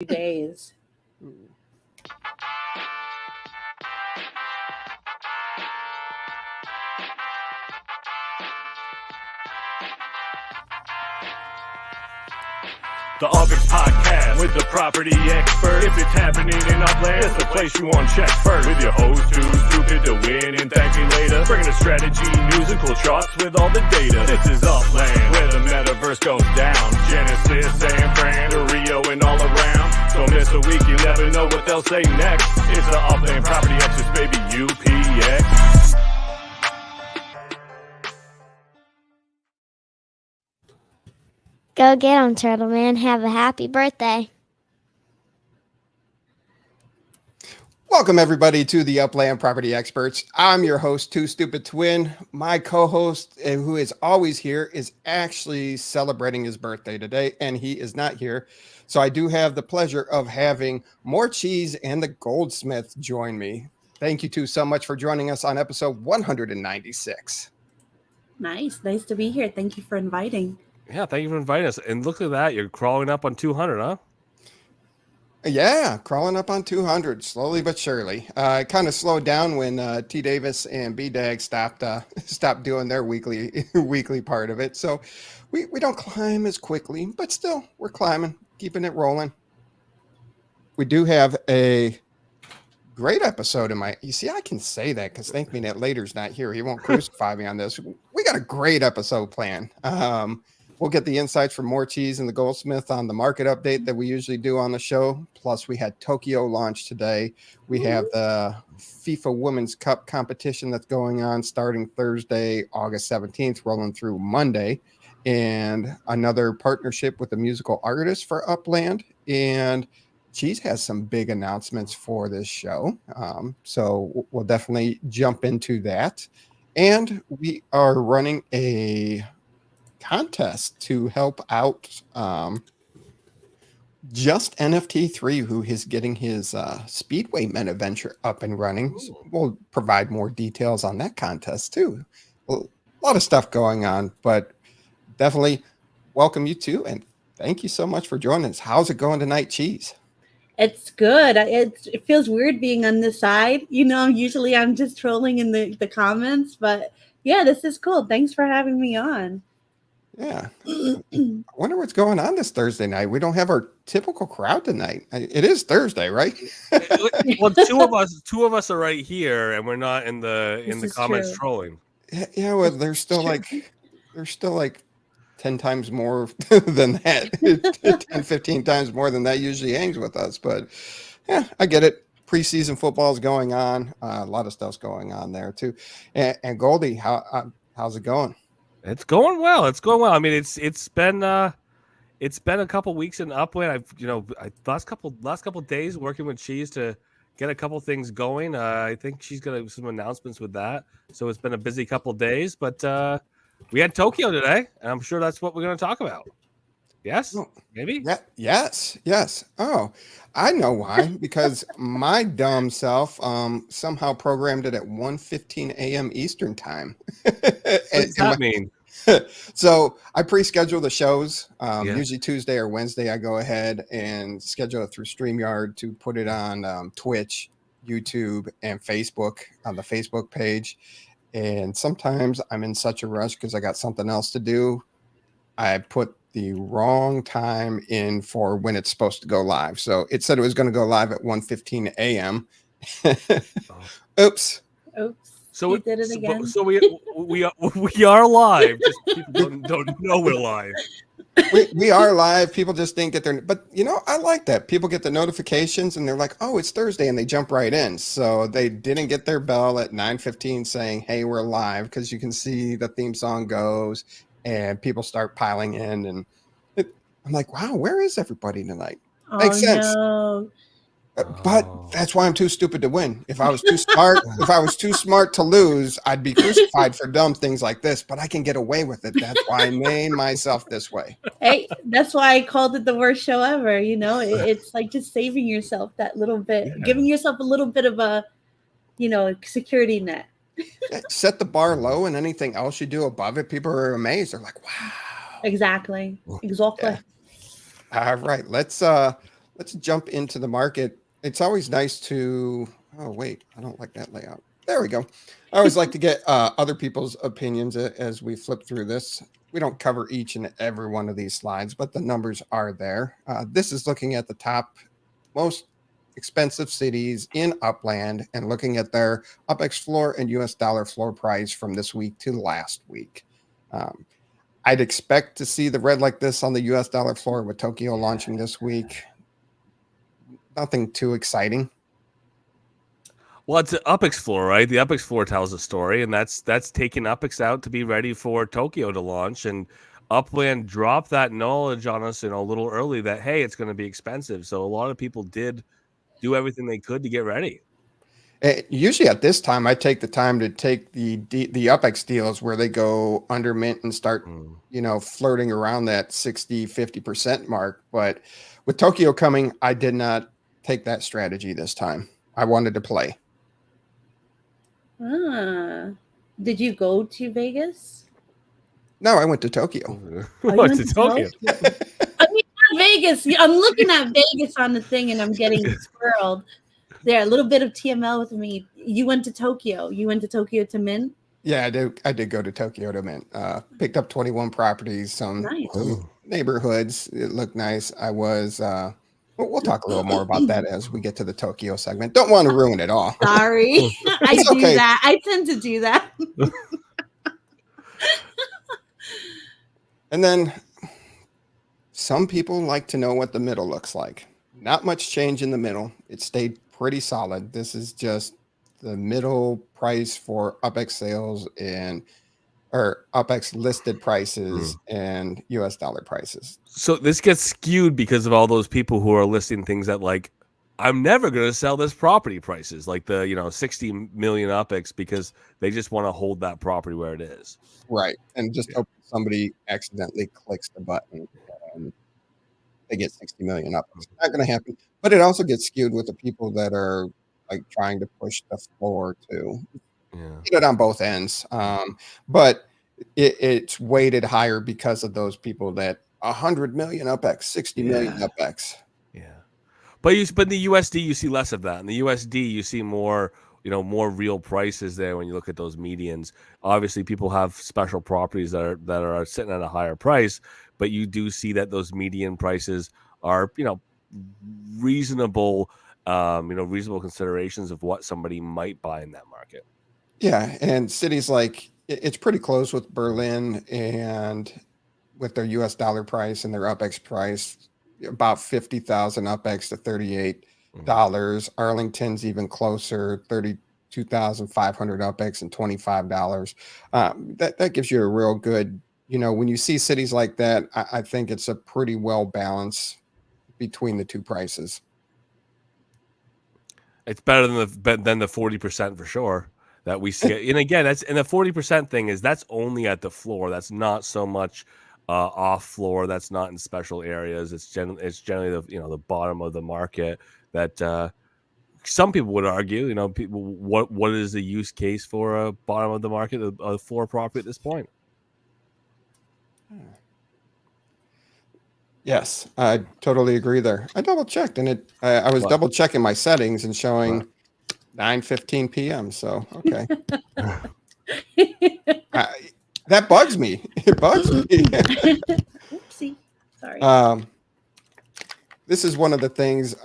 days. The Upland Podcast with the property expert. If it's happening in Upland, it's the place you want to check first. With your host, too stupid to win and thank me later. Bringing the strategy, news, and cool charts with all the data. This is Upland, where the metaverse goes down. Genesis, San Fran, to Rio, and all around. Don't miss a week, you never know what they'll say next. It's the Upland Property Xperts, baby, UPX. Go get 'em, Turtle Man. Have a happy birthday. Welcome, everybody, to the Upland Property Experts. I'm your host, Too Stupid Twin. My co-host, who is always here, is actually celebrating his birthday today, and he is not here. So I do have the pleasure of having Morecheese and TheGoldSmith join me. Thank you two so much for joining us on episode 196. Nice to be here. Thank you for inviting. Yeah, thank you for inviting us. And look at that. You're crawling up on 200, huh? Yeah, crawling up on 200, slowly but surely. It kind of slowed down when T. Davis and B-Dag stopped doing their weekly part of it. So we don't climb as quickly, but still, we're climbing, keeping it rolling. We do have a great episode you see, I can say that because ThankMeLater's not here. He won't crucify me on this. We got a great episode planned. We'll get the insights from Morecheese and TheGoldSmith on the market update that we usually do on the show. Plus, we had Tokyo launch today. We have the FIFA Women's Cup competition that's going on starting Thursday, August 17th, rolling through Monday. And another partnership with a musical artist for Upland. And Cheese has some big announcements for this show. So we'll definitely jump into that. And we are running a contest to help out Just NFT3, who is getting his Speedway Men adventure up and running. So we'll provide more details on that contest too. A lot of stuff going on, but definitely welcome you two, and thank you so much for joining us. How's it going tonight, Cheese? It's good. It feels weird being on this side. Usually I'm just trolling in the comments, but yeah, this is cool. Thanks for having me on. Yeah. I wonder what's going on this Thursday night. We don't have our typical crowd tonight. It is Thursday, right? Well, two of us are right here, and we're not in the comments trolling. Yeah, well, there's still like 10 times more than that. 10, 15 times more than that usually hangs with us. But yeah, I get it. Preseason football is going on. A lot of stuff's going on there too. And Goldie, how's it going? It's going well. I mean, it's been a couple weeks in Upland. Last couple days working with Cheese to get a couple things going. I think she's got some announcements with that. So it's been a busy couple days, but we had Tokyo today, and I'm sure that's what we're going to talk about. Yes, maybe. Yeah, yes. Oh, I know why. Because my dumb self somehow programmed it at 1:15 a.m. Eastern time. What does that mean? So I pre-schedule the shows. Usually Tuesday or Wednesday, I go ahead and schedule it through StreamYard to put it on Twitch, YouTube, and Facebook on the Facebook page. And sometimes I'm in such a rush because I got something else to do. I put the wrong time in for when it's supposed to go live. So it said it was going to go live at 1:15 a.m. Oops. So we did it again. So we are live. Just people don't know we're live. We are live. People just think that but I like that. People get the notifications and they're like, oh, it's Thursday, and they jump right in. So they didn't get their bell at 9:15 saying, hey, we're live, because you can see the theme song goes and people start piling in. And I'm like, wow, where is everybody tonight? Makes sense. No. But that's why I'm too stupid to win. If I was too smart to lose, I'd be crucified for dumb things like this, but I can get away with it. That's why I made myself this way. Hey, that's why I called it the worst show ever. It's like just saving yourself that little bit, giving yourself a little bit of a, security net. Set the bar low, and anything else you do above it, people are amazed. They're like, wow. Exactly. Yeah. All right. let's jump into the market. It's always nice to, oh, wait, I don't like that layout. There we go. I always like to get other people's opinions as we flip through this. We don't cover each and every one of these slides, but the numbers are there. This is looking at the top most expensive cities in Upland and looking at their UpX floor and US dollar floor price from this week to last week. I'd expect to see the red like this on the US dollar floor with Tokyo launching this week. Nothing too exciting. Well, it's an UpX floor, right? The UpX floor tells a story, and that's taking UpX out to be ready for Tokyo to launch. And Upland dropped that knowledge on us, a little early that, hey, it's going to be expensive. So a lot of people did do everything they could to get ready. Usually at this time, I take the time to take the UpX deals where they go under mint and start, flirting around that 60, 50% mark. But with Tokyo coming, I did not take that strategy this time. I wanted to play. Did you go to Vegas? No, I went to Tokyo. Went to Tokyo. I mean, not Vegas. I'm looking at Vegas on the thing, and I'm getting swirled. There, a little bit of TML with me. You went to Tokyo. You went to Tokyo to mint? Yeah, I did go to Tokyo to mint. Picked up 21 properties, some neighborhoods. It looked nice. I was... we'll talk a little more about that as we get to the Tokyo segment. Don't want to ruin it all. Sorry. I do that. I tend to do that. And then some people like to know what the middle looks like. Not much change in the middle. It stayed pretty solid. This is just the middle price for UpX sales or UpX listed prices and US dollar prices. So this gets skewed because of all those people who are listing things that, like, I'm never going to sell this property prices, like the 60 million UpX, because they just want to hold that property where it is. Right. And just hope somebody accidentally clicks the button and they get 60 million UpX. It's not going to happen. But it also gets skewed with the people that are like trying to push the floor to get it on both ends. But it's weighted higher because of those people that 100 million UpX, 60 million UpX. Yeah. But in the USD, you see less of that. In the USD, you see more, more real prices there when you look at those medians. Obviously, people have special properties that are sitting at a higher price, but you do see that those median prices are, reasonable, reasonable considerations of what somebody might buy in that market. Yeah, and cities like it's pretty close with Berlin and with their US dollar price and their UpX price, about 50,000 UpX to $38. Arlington's even closer, 32,500 UpX and $25. That gives you a real good, when you see cities like that, I think it's a pretty well balanced between the two prices. It's better than the 40% for sure that we see. And again, the 40% thing that's only at the floor. That's not so much off floor. That's not in special areas. It's generally the bottom of the market that some people would argue. People, what is the use case for a bottom of the market, a floor property at this point? Yes, I totally agree there. I double checked and I was double checking my settings and showing 9:15 p.m. So, okay. That bugs me. It bugs me. Oopsie. Sorry. This is one of the things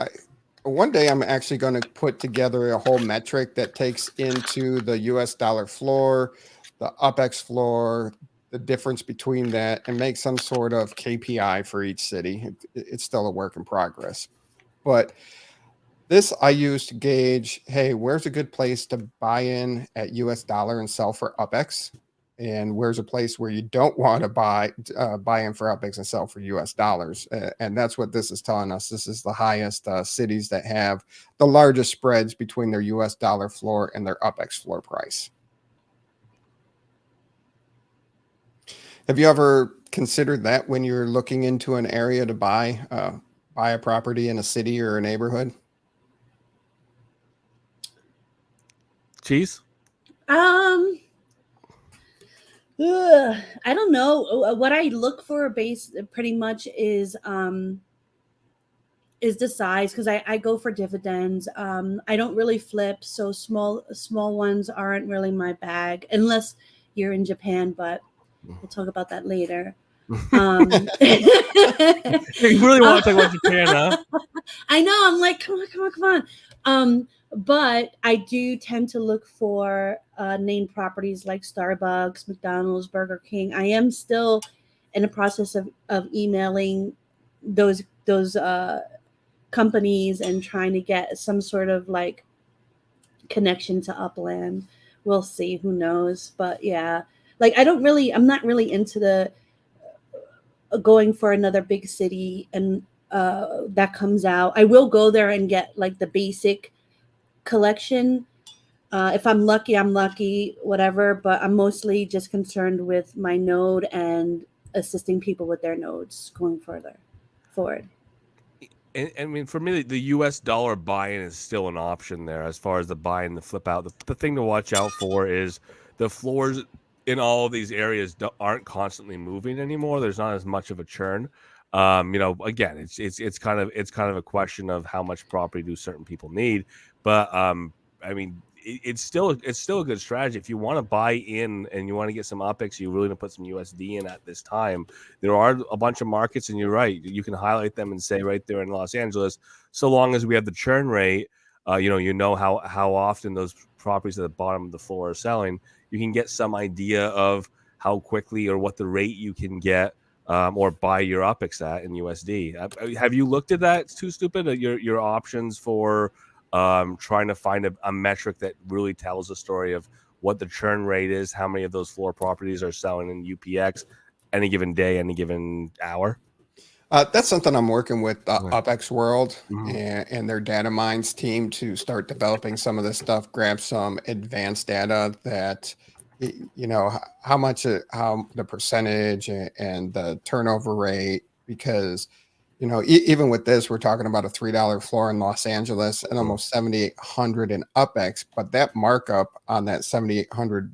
one day I'm actually going to put together a whole metric that takes into the US dollar floor, the UpX floor, the difference between that, and make some sort of KPI for each city. It's still a work in progress. But this I use to gauge, hey, where's a good place to buy in at US dollar and sell for UpX? And where's a place where you don't want to buy in for UpX and sell for US dollars? And that's what this is telling us. This is the highest cities that have the largest spreads between their US dollar floor and their UpX floor price. Have you ever considered that when you're looking into an area to buy a property in a city or a neighborhood? Cheese? I don't know. What I look for pretty much is is the size, because I go for dividends. I don't really flip, so small ones aren't really my bag unless you're in Japan, but we'll talk about that later. You really want to talk about Japan, huh? I know. I'm like, come on. But I do tend to look for named properties like Starbucks, McDonald's, Burger King. I am still in the process of emailing those companies and trying to get some sort of like connection to Upland. We'll see. Who knows? But yeah, like I'm not really into the going for another big city and that comes out. I will go there and get like the basic collection. If I'm lucky, whatever. But I'm mostly just concerned with my node and assisting people with their nodes going forward. And I mean, for me, the U.S. dollar buy-in is still an option there as far as the buy and the flip out. The thing to watch out for is the floors in all of these areas aren't constantly moving anymore. There's not as much of a churn. Again, it's kind of a question of how much property do certain people need. But I mean, it's still a good strategy if you want to buy in and you want to get some OPEX. You really want to put some USD in at this time. There are a bunch of markets, and you're right. You can highlight them and say right there in Los Angeles, so long as we have the churn rate, how often those properties at the bottom of the floor are selling. You can get some idea of how quickly or what the rate you can get or buy your OPEX at in USD. Have you looked at that? It's too stupid. Your options for trying to find a metric that really tells a story of what the churn rate is, how many of those floor properties are selling in UPX any given day, any given hour? That's something I'm working with UpX World and their data mines team to start developing some of this stuff, grab some advanced data that, how the percentage and the turnover rate, because even with this, we're talking about a $3 floor in Los Angeles and almost 7,800 in UpX, but that markup on that 7,800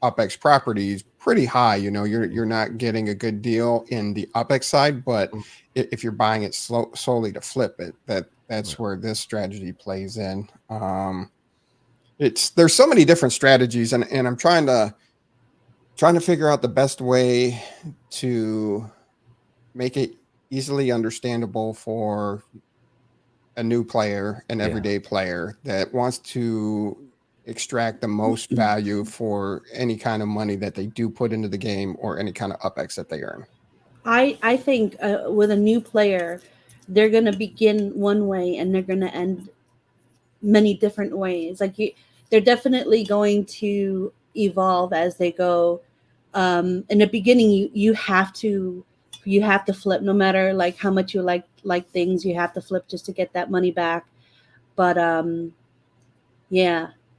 UpX property is pretty high. You're not getting a good deal in the UpX side, but if you're buying it solely to flip it, that's where this strategy plays in. There's so many different strategies, and I'm trying to figure out the best way to make it easily understandable for a new player, an everyday player that wants to extract the most value for any kind of money that they do put into the game or any kind of UpX that they earn. I think with a new player, they're going to begin one way and they're going to end many different ways. Like they're definitely going to evolve as they go. In the beginning, you have to flip, no matter like how much you like things. You have to flip just to get that money back. But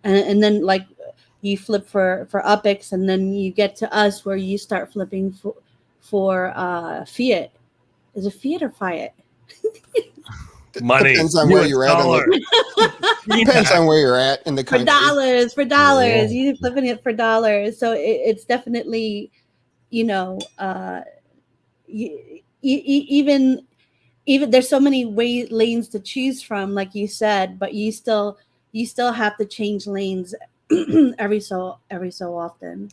and then like you flip for UpX, and then you get to us where you start flipping for fiat. Is it fiat or fiat? Money. Depends on where you're at. Depends on where you're at in the country. For dollars. You're flipping it for dollars. So it's definitely, even there's so many lanes to choose from, like you said, but you still have to change lanes every so often.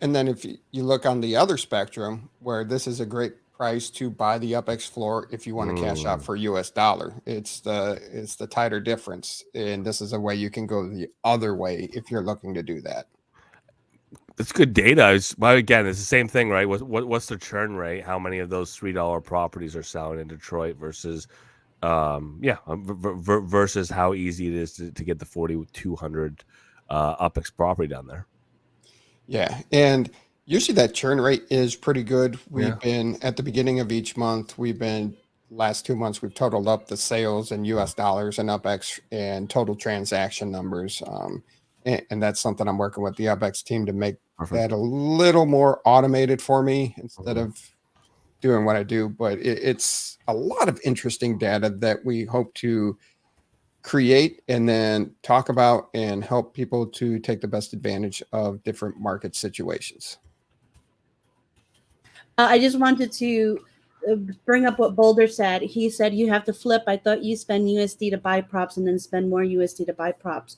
And then if you look on the other spectrum, where this is a great price to buy the UpX floor if you want to cash out for US dollar, it's the tighter difference, and this is a way you can go the other way if you're looking to do that. It's good data. But again, it's the same thing, right? What's the churn rate? How many of those $3 properties are selling in Detroit versus versus how easy it is to get the 4,200 UpX property down there. Yeah, and usually that churn rate is pretty good. We've been at the beginning of each month. Last 2 months, we've totaled up the sales in US dollars and UpX and total transaction numbers. And that's something I'm working with the UpX team to make that a little more automated for me instead of doing what I do. But it's a lot of interesting data that we hope to create and then talk about and help people to take the best advantage of different market situations. I just wanted to bring up what Boulder said. He said you have to flip. I thought you spend USD to buy props and then spend more USD to buy props.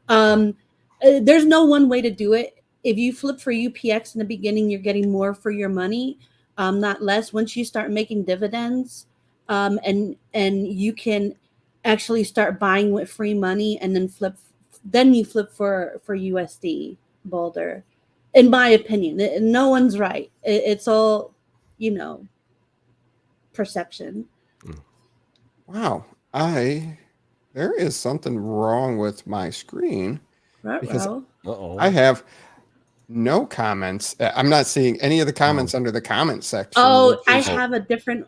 There's no one way to do it. If you flip for UPX in the beginning, you're getting more for your money, not less. Once you start making dividends, and you can actually start buying with free money and then flip. Then you flip for USD, Boulder. In my opinion, no one's right. It's all, perception. Wow. There is something wrong with my screen because I have no comments. I'm not seeing any of the comments under the comment section. Oh, I have a different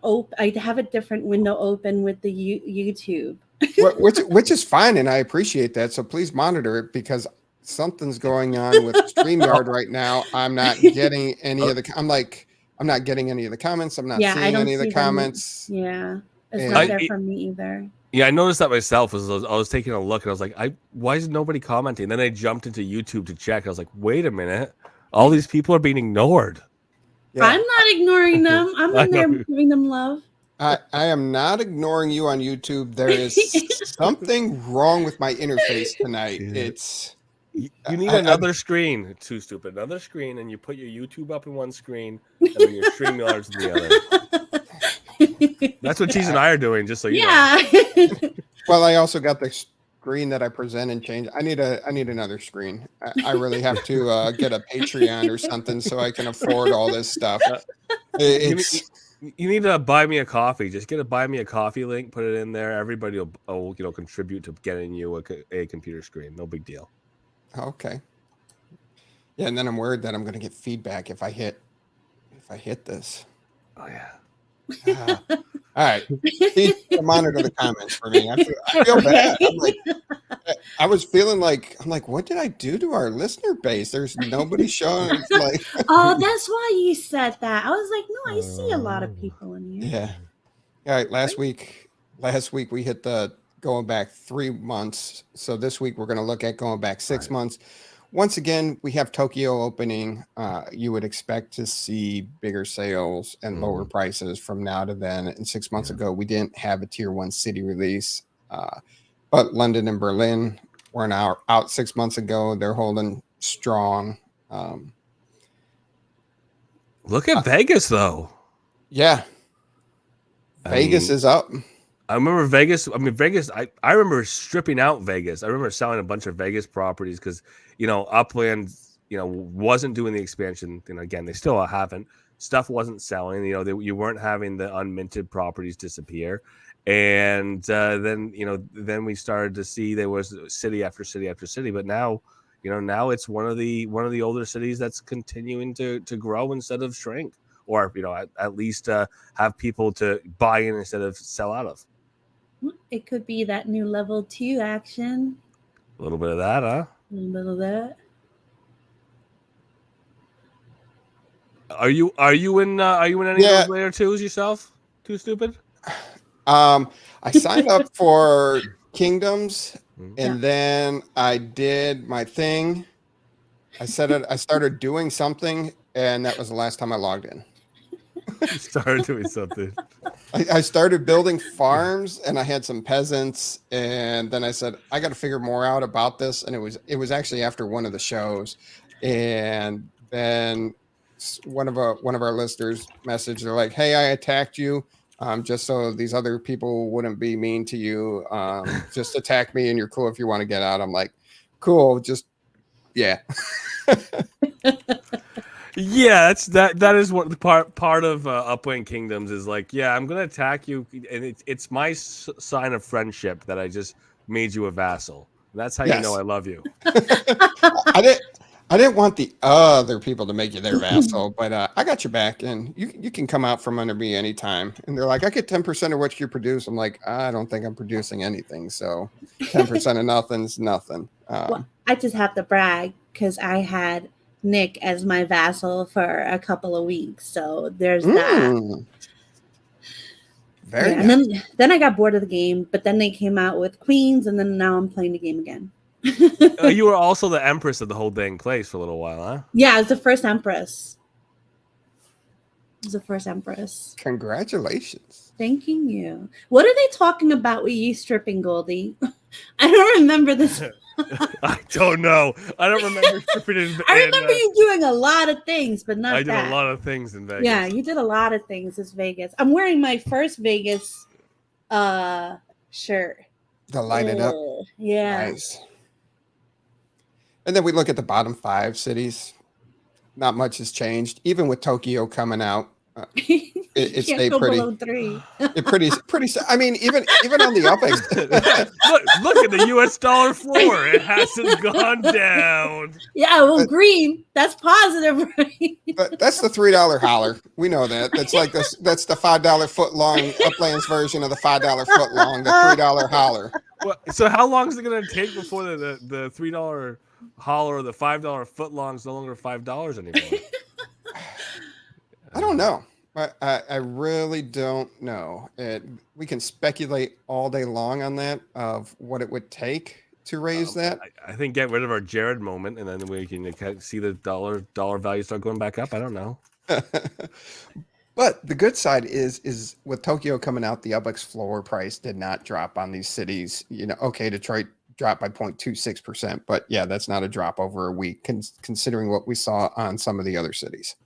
window open with the YouTube. which is fine, and I appreciate that. So please monitor it because something's going on with StreamYard right now. I'm not getting any of the. I'm not getting any of the comments. I'm not seeing any of the comments. Yeah, it's not there for me either. Yeah, I noticed that myself. As I was taking a look, and I was like, why is nobody commenting? Then I jumped into YouTube to check. I was like, wait a minute, all these people are being ignored. Yeah. I'm not ignoring them. I'm in there giving them love. I am not ignoring you on YouTube. There is something wrong with my interface tonight. It's you need another screen. Too stupid. Another screen, and you put your YouTube up in one screen, and then your StreamYard's in the other. That's what Cheese and I are doing. Just so you know. Well, I also got the screen that I present and change. I need another screen. I really have to get a Patreon or something so I can afford all this stuff. You need to buy me a coffee. Just get a buy me a coffee link, put it in there. Everybody will contribute to getting you a computer screen. No big deal. Okay. Yeah, and then I'm worried that I'm going to get feedback if I hit this. Oh yeah. All right. Please monitor the comments for me. I feel bad. I was feeling like what did I do to our listener base? There's nobody showing. Oh, that's why you said that. I was like, no, I see a lot of people in here. Yeah. All right. Last week we hit the going back 3 months. So this week we're going to look at going back 6 months. Once again, we have Tokyo opening. You would expect to see bigger sales and lower prices from now to then. And 6 months ago, we didn't have a tier 1 city release. But London and Berlin were now out 6 months ago. They're holding strong. Look at Vegas, though. Yeah. Vegas is up. I remember Vegas. I mean, Vegas, I remember stripping out Vegas. I remember selling a bunch of Vegas properties because, Upland, wasn't doing the expansion. And again, they still haven't. Stuff wasn't selling. You weren't having the unminted properties disappear. And then we started to see there was city after city after city. But now, now it's one of the older cities that's continuing to grow instead of shrink, or at least have people to buy in instead of sell out of. It could be that new level 2 action. A little bit of that, huh? A little bit of that. Are you in any of those layer 2s yourself? Too stupid? I signed up for Kingdoms and then I did my thing. I started doing something and that was the last time I logged in. You started doing something. I started building farms and I had some peasants and then I said, I got to figure more out about this. And it was actually after one of the shows. And then one of our listeners messaged, they're like, hey, I attacked you. Just so these other people wouldn't be mean to you. Just attack me and you're cool if you want to get out. I'm like, cool. Just, yeah. Yeah, that is what the part of Upland Kingdoms is like. Yeah, I'm gonna attack you, and it's my sign of friendship that I just made you a vassal. And that's how you know I love you. I didn't want the other people to make you their vassal, but I got your back, and you can come out from under me anytime. And they're like, I get 10% of what you produce. I'm like, I don't think I'm producing anything, so 10% of nothing's nothing. Well, I just have to brag because I had Nick as my vassal for a couple of weeks, so there's that. Very nice. And then I got bored of the game, but then they came out with Queens, and then now I'm playing the game again. You were also the empress of the whole dang place for a little while, huh? Yeah, I was the first empress. was the first Empress. Congratulations. Thanking you. What are they talking about with you stripping, Goldie? I don't remember this. I don't know. I don't remember stripping in. I remember you doing a lot of things, but not I did that. a lot of things in Vegas. Yeah, you did a lot of things this Vegas. I'm wearing my first Vegas shirt. To light it up. Yeah. Nice. And then we look at the bottom 5 cities. Not much has changed. Even with Tokyo coming out, it stayed pretty. Below 3. pretty. I mean, even on the UPX. look at the U.S. dollar floor. It hasn't gone down. Yeah, well, green. That's positive, right? But that's the $3 holler. We know that. That's like this. That's the $5 foot long Uplands version of the $5 foot long. The $3 holler. Well, so how long is it going to take before the $3 holler or the $5 foot long is no longer $5 anymore? I don't know. I really don't know. We can speculate all day long on that of what it would take to raise that. I think get rid of our Jared moment, and then we can see the dollar value start going back up. I don't know. But the good side is with Tokyo coming out, the UPX floor price did not drop on these cities. Okay, Detroit dropped by 0.26%, but yeah, that's not a drop over a week, considering what we saw on some of the other cities.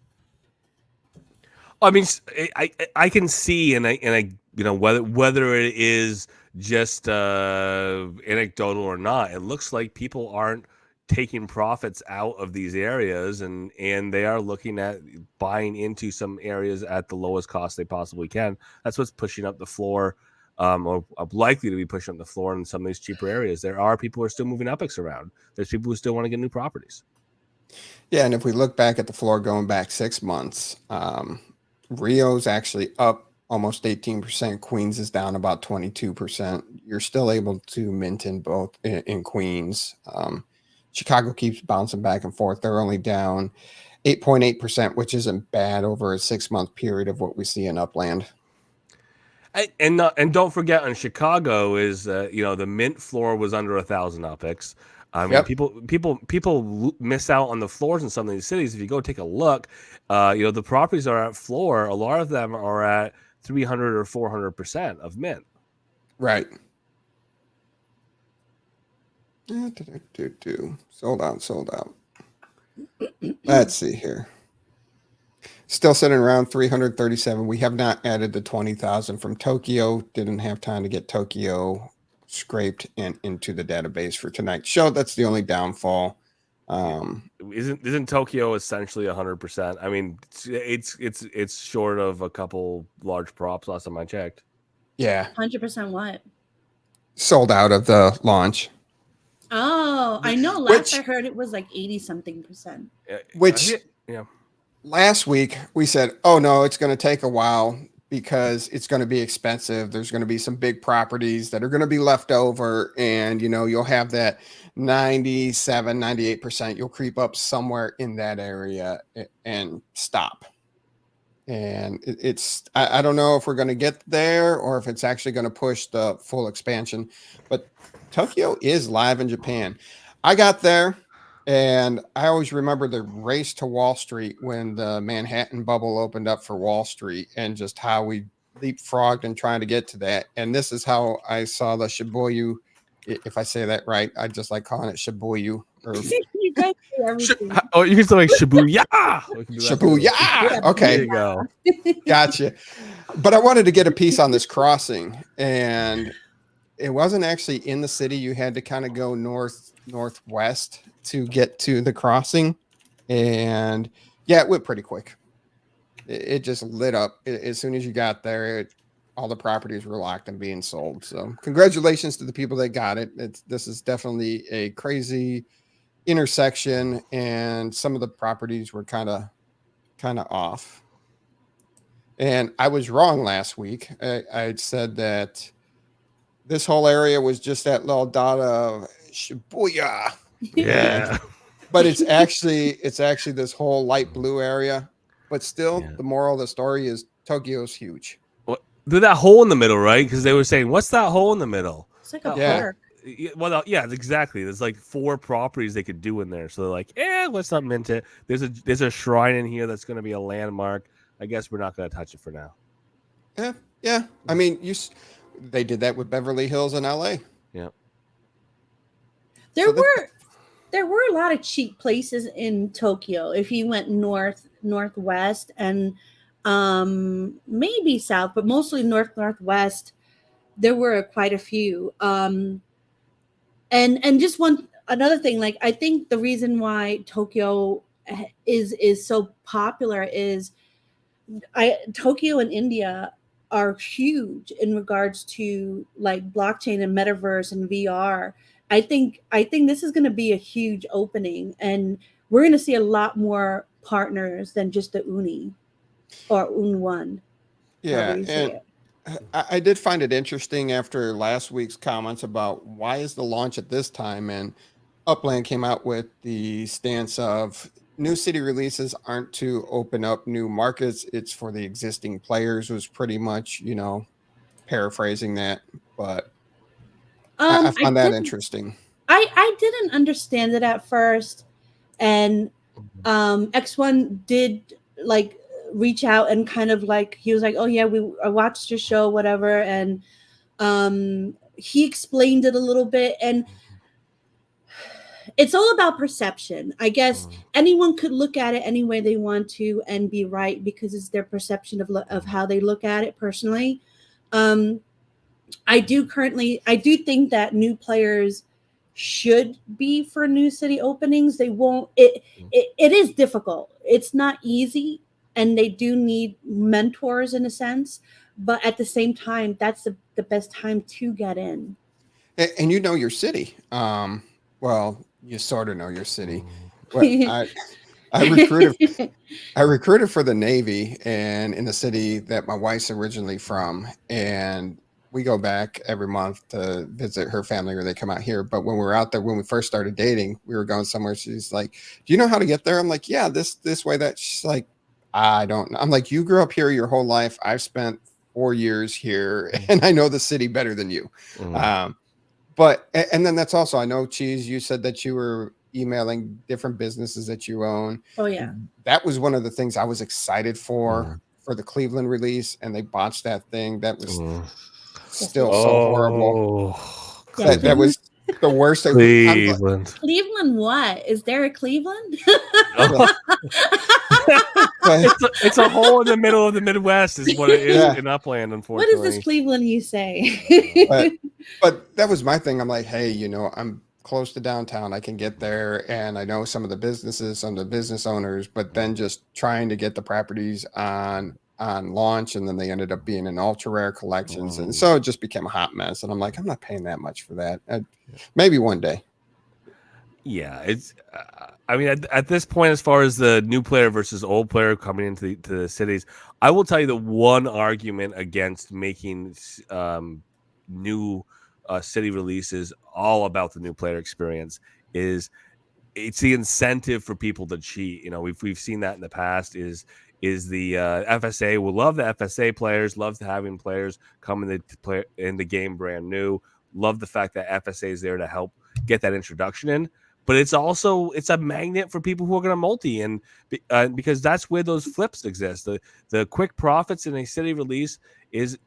I mean, I can see, and I whether it is just anecdotal or not, it looks like people aren't taking profits out of these areas, and they are looking at buying into some areas at the lowest cost they possibly can. That's what's pushing up the floor, or likely to be pushing up the floor in some of these cheaper areas. There are people who are still moving UPX around. There's people who still want to get new properties. Yeah, and if we look back at the floor going back 6 months, Rio's actually up almost 18%. Queens is down about 22%. You're still able to mint in both in Queens. Chicago keeps bouncing back and forth. They're only down 8.8%, which isn't bad over a 6-month period of what we see in Upland. And don't forget, on Chicago is the mint floor was under 1,000 UPX. I mean, people miss out on the floors in some of these cities. If you go take a look, the properties are at floor. A lot of them are at 300 or 400% of mint. Right. Sold out. Let's see here. Still sitting around 337. We have not added the 20,000 from Tokyo. Didn't have time to get Tokyo scraped and into the database for tonight's show. That's the only downfall. Isn't Tokyo essentially 100%? I mean, it's short of a couple large props last time I checked. Yeah. 100% what? Sold out of the launch. Oh, I know. Last I heard it was like 80-something%. Which last week we said, oh no, it's going to take a while because it's going to be expensive. There's going to be some big properties that are going to be left over, and you'll have that 97, 98%. You'll creep up somewhere in that area and stop. And I don't know if we're going to get there or if it's actually going to push the full expansion, but Tokyo is live in Japan. I got there, and I always remember the race to Wall Street when the Manhattan bubble opened up for Wall Street, and just how we leapfrogged and trying to get to that. And this is how I saw the Shibuya. If I say that right, I just like calling it Shibuya. You guys do everything. You can say like Shibuya. Shibuya. Okay. There you go. Gotcha. But I wanted to get a piece on this crossing, and it wasn't actually in the city. You had to kind of go northwest to get to the crossing, and yeah, it went pretty quick. It just lit up as soon as you got there. All the properties were locked and being sold. So congratulations to the people that got it. This is definitely a crazy intersection, and some of the properties were kind of off. And I was wrong last week. I said that this whole area was just that little dot of Shibuya. Yeah. But it's actually this whole light blue area. But still, the moral of the story is Tokyo's huge. That hole in the middle, right? Because they were saying, what's that hole in the middle? It's like a park. Well, yeah, exactly. There's like 4 properties they could do in there. So they're like, let's not mint it. There's a shrine in here that's going to be a landmark. I guess we're not going to touch it for now. Yeah. I mean, they did that with Beverly Hills in LA. Yeah. There were a lot of cheap places in Tokyo. If you went northwest, and maybe south, but mostly northwest, there were quite a few. And just another thing, like, I think the reason why Tokyo is so popular is Tokyo and India are huge in regards to like blockchain and metaverse and VR. I think this is going to be a huge opening, and we're going to see a lot more partners than just the Uni or Un1. Yeah, and I did find it interesting after last week's comments about why is the launch at this time, and Upland came out with the stance of new city releases aren't to open up new markets, it's for the existing players, was pretty much, paraphrasing that, but I found that interesting. I didn't understand it at first, and X1 did like reach out and kind of like, he was like, oh yeah, I watched your show, whatever, and he explained it a little bit, and it's all about perception. I guess anyone could look at it any way they want to and be right, because it's their perception of how they look at it personally. I do think that new players should be for new city openings. They won't. It is difficult. It's not easy, and they do need mentors in a sense. But at the same time, that's the best time to get in. And you know your city. Well, you sort of know your city. But I recruited for the Navy, and in the city that my wife's originally from, and we go back every month to visit her family, or they come out here. But when we were out there, when we first started dating, we were going somewhere. She's like, do you know how to get there? I'm like, yeah, this way, that. She's like, I don't know. I'm like, you grew up here your whole life. I've spent 4 years here, and I know the city better than you. But, and then that's also, I know, Cheese, you said that you were emailing different businesses that you own. Oh yeah. That was one of the things I was excited for the Cleveland release, and they botched that thing. That was still so horrible. That was the worst. Cleveland. Cleveland what? Is there a Cleveland? It's a hole in the middle of the Midwest is what it is in Upland, unfortunately. What is this Cleveland you say? but that was my thing. I'm like, hey, I'm close to downtown. I can get there, and I know some of the businesses, some of the business owners, but then just trying to get the properties on launch, and then they ended up being in ultra rare collections, and so it just became a hot mess. And I'm like, I'm not paying that much for that. Maybe one day. Yeah, it's. I mean, at this point, as far as the new player versus old player coming into the cities, I will tell you the one argument against making new city releases all about the new player experience is it's the incentive for people to cheat. We've seen that in the past. Is the FSA will love the FSA players, love having players come in the game brand new, love the fact that FSA is there to help get that introduction in. But it's a magnet for people who are going to multi, and because that's where those flips exist. The quick profits in a city release is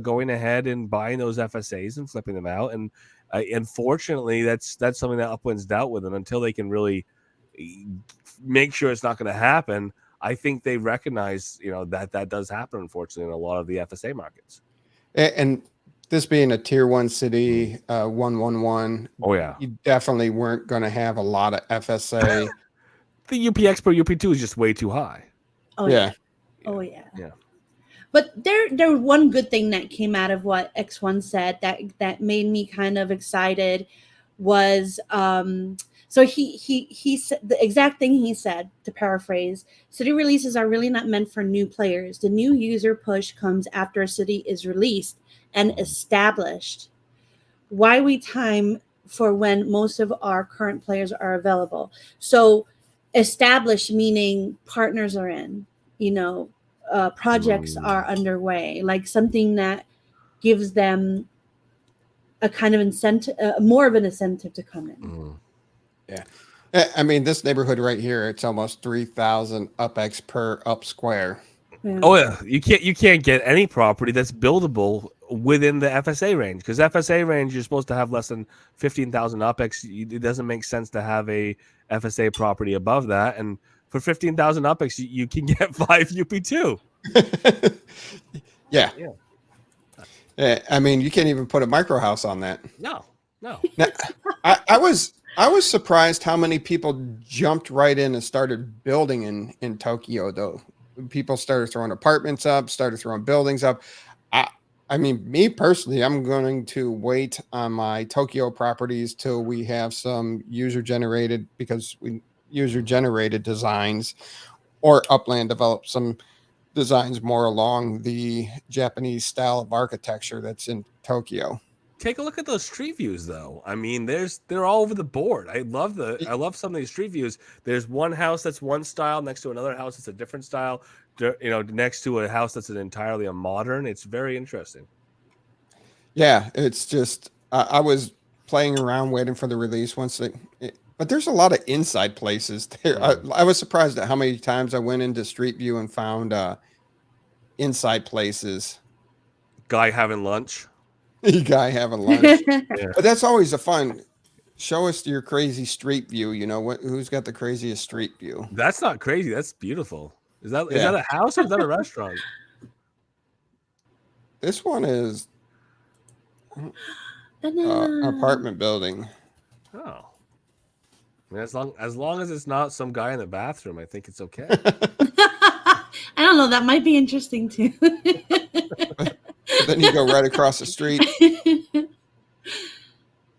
going ahead and buying those FSAs and flipping them out. And unfortunately, that's something that Upland's dealt with, and until they can really make sure it's not going to happen, I think they recognize that does happen, unfortunately, in a lot of the FSA markets. And this being a tier 1 city, 111. Oh yeah, you definitely weren't going to have a lot of FSA. The UPX per UP2 is just way too high. Oh yeah. Oh yeah. Yeah. But there one good thing that came out of what X1 said that made me kind of excited was so he said the exact thing he said, to paraphrase: city releases are really not meant for new players. The new user push comes after a city is released and established. Why we time for when most of our current players are available. So established meaning partners are in, projects are underway, like something that gives them a kind of incentive, more of an incentive to come in. Yeah. I mean, this neighborhood right here, it's almost 3,000 UPX per up square. Yeah. Oh yeah, you can't get any property that's buildable within the FSA range, because FSA range you're supposed to have less than 15,000 UPEX. It doesn't make sense to have a FSA property above that, and for 15,000 UPEX you can get 5 UP2. Yeah. Yeah. I mean, you can't even put a micro house on that. No. Now, I was surprised how many people jumped right in and started building in Tokyo, though. People started throwing apartments up, started throwing buildings up. I mean, me personally, I'm going to wait on my Tokyo properties till we have some user-generated designs, or Upland develop some designs more along the Japanese style of architecture that's in Tokyo. Take a look at those street views, though. I mean, they're all over the board. I love some of these street views. There's one house that's one style next to another house that's a different style. Next to a house that's entirely a modern. It's very interesting. Yeah, it's just I was playing around waiting for the release but there's a lot of inside places there. I was surprised at how many times I went into Street View and found inside places. Guy having lunch. Guy having lunch. Yeah. But that's always a fun. Show us your crazy street view. You know who's got the craziest street view? That's not crazy. That's beautiful. Is that a house or is that a restaurant? This one is apartment building. Oh. I mean, as long as it's not some guy in the bathroom, I think it's okay. I don't know. That might be interesting too. Then you go right across the street.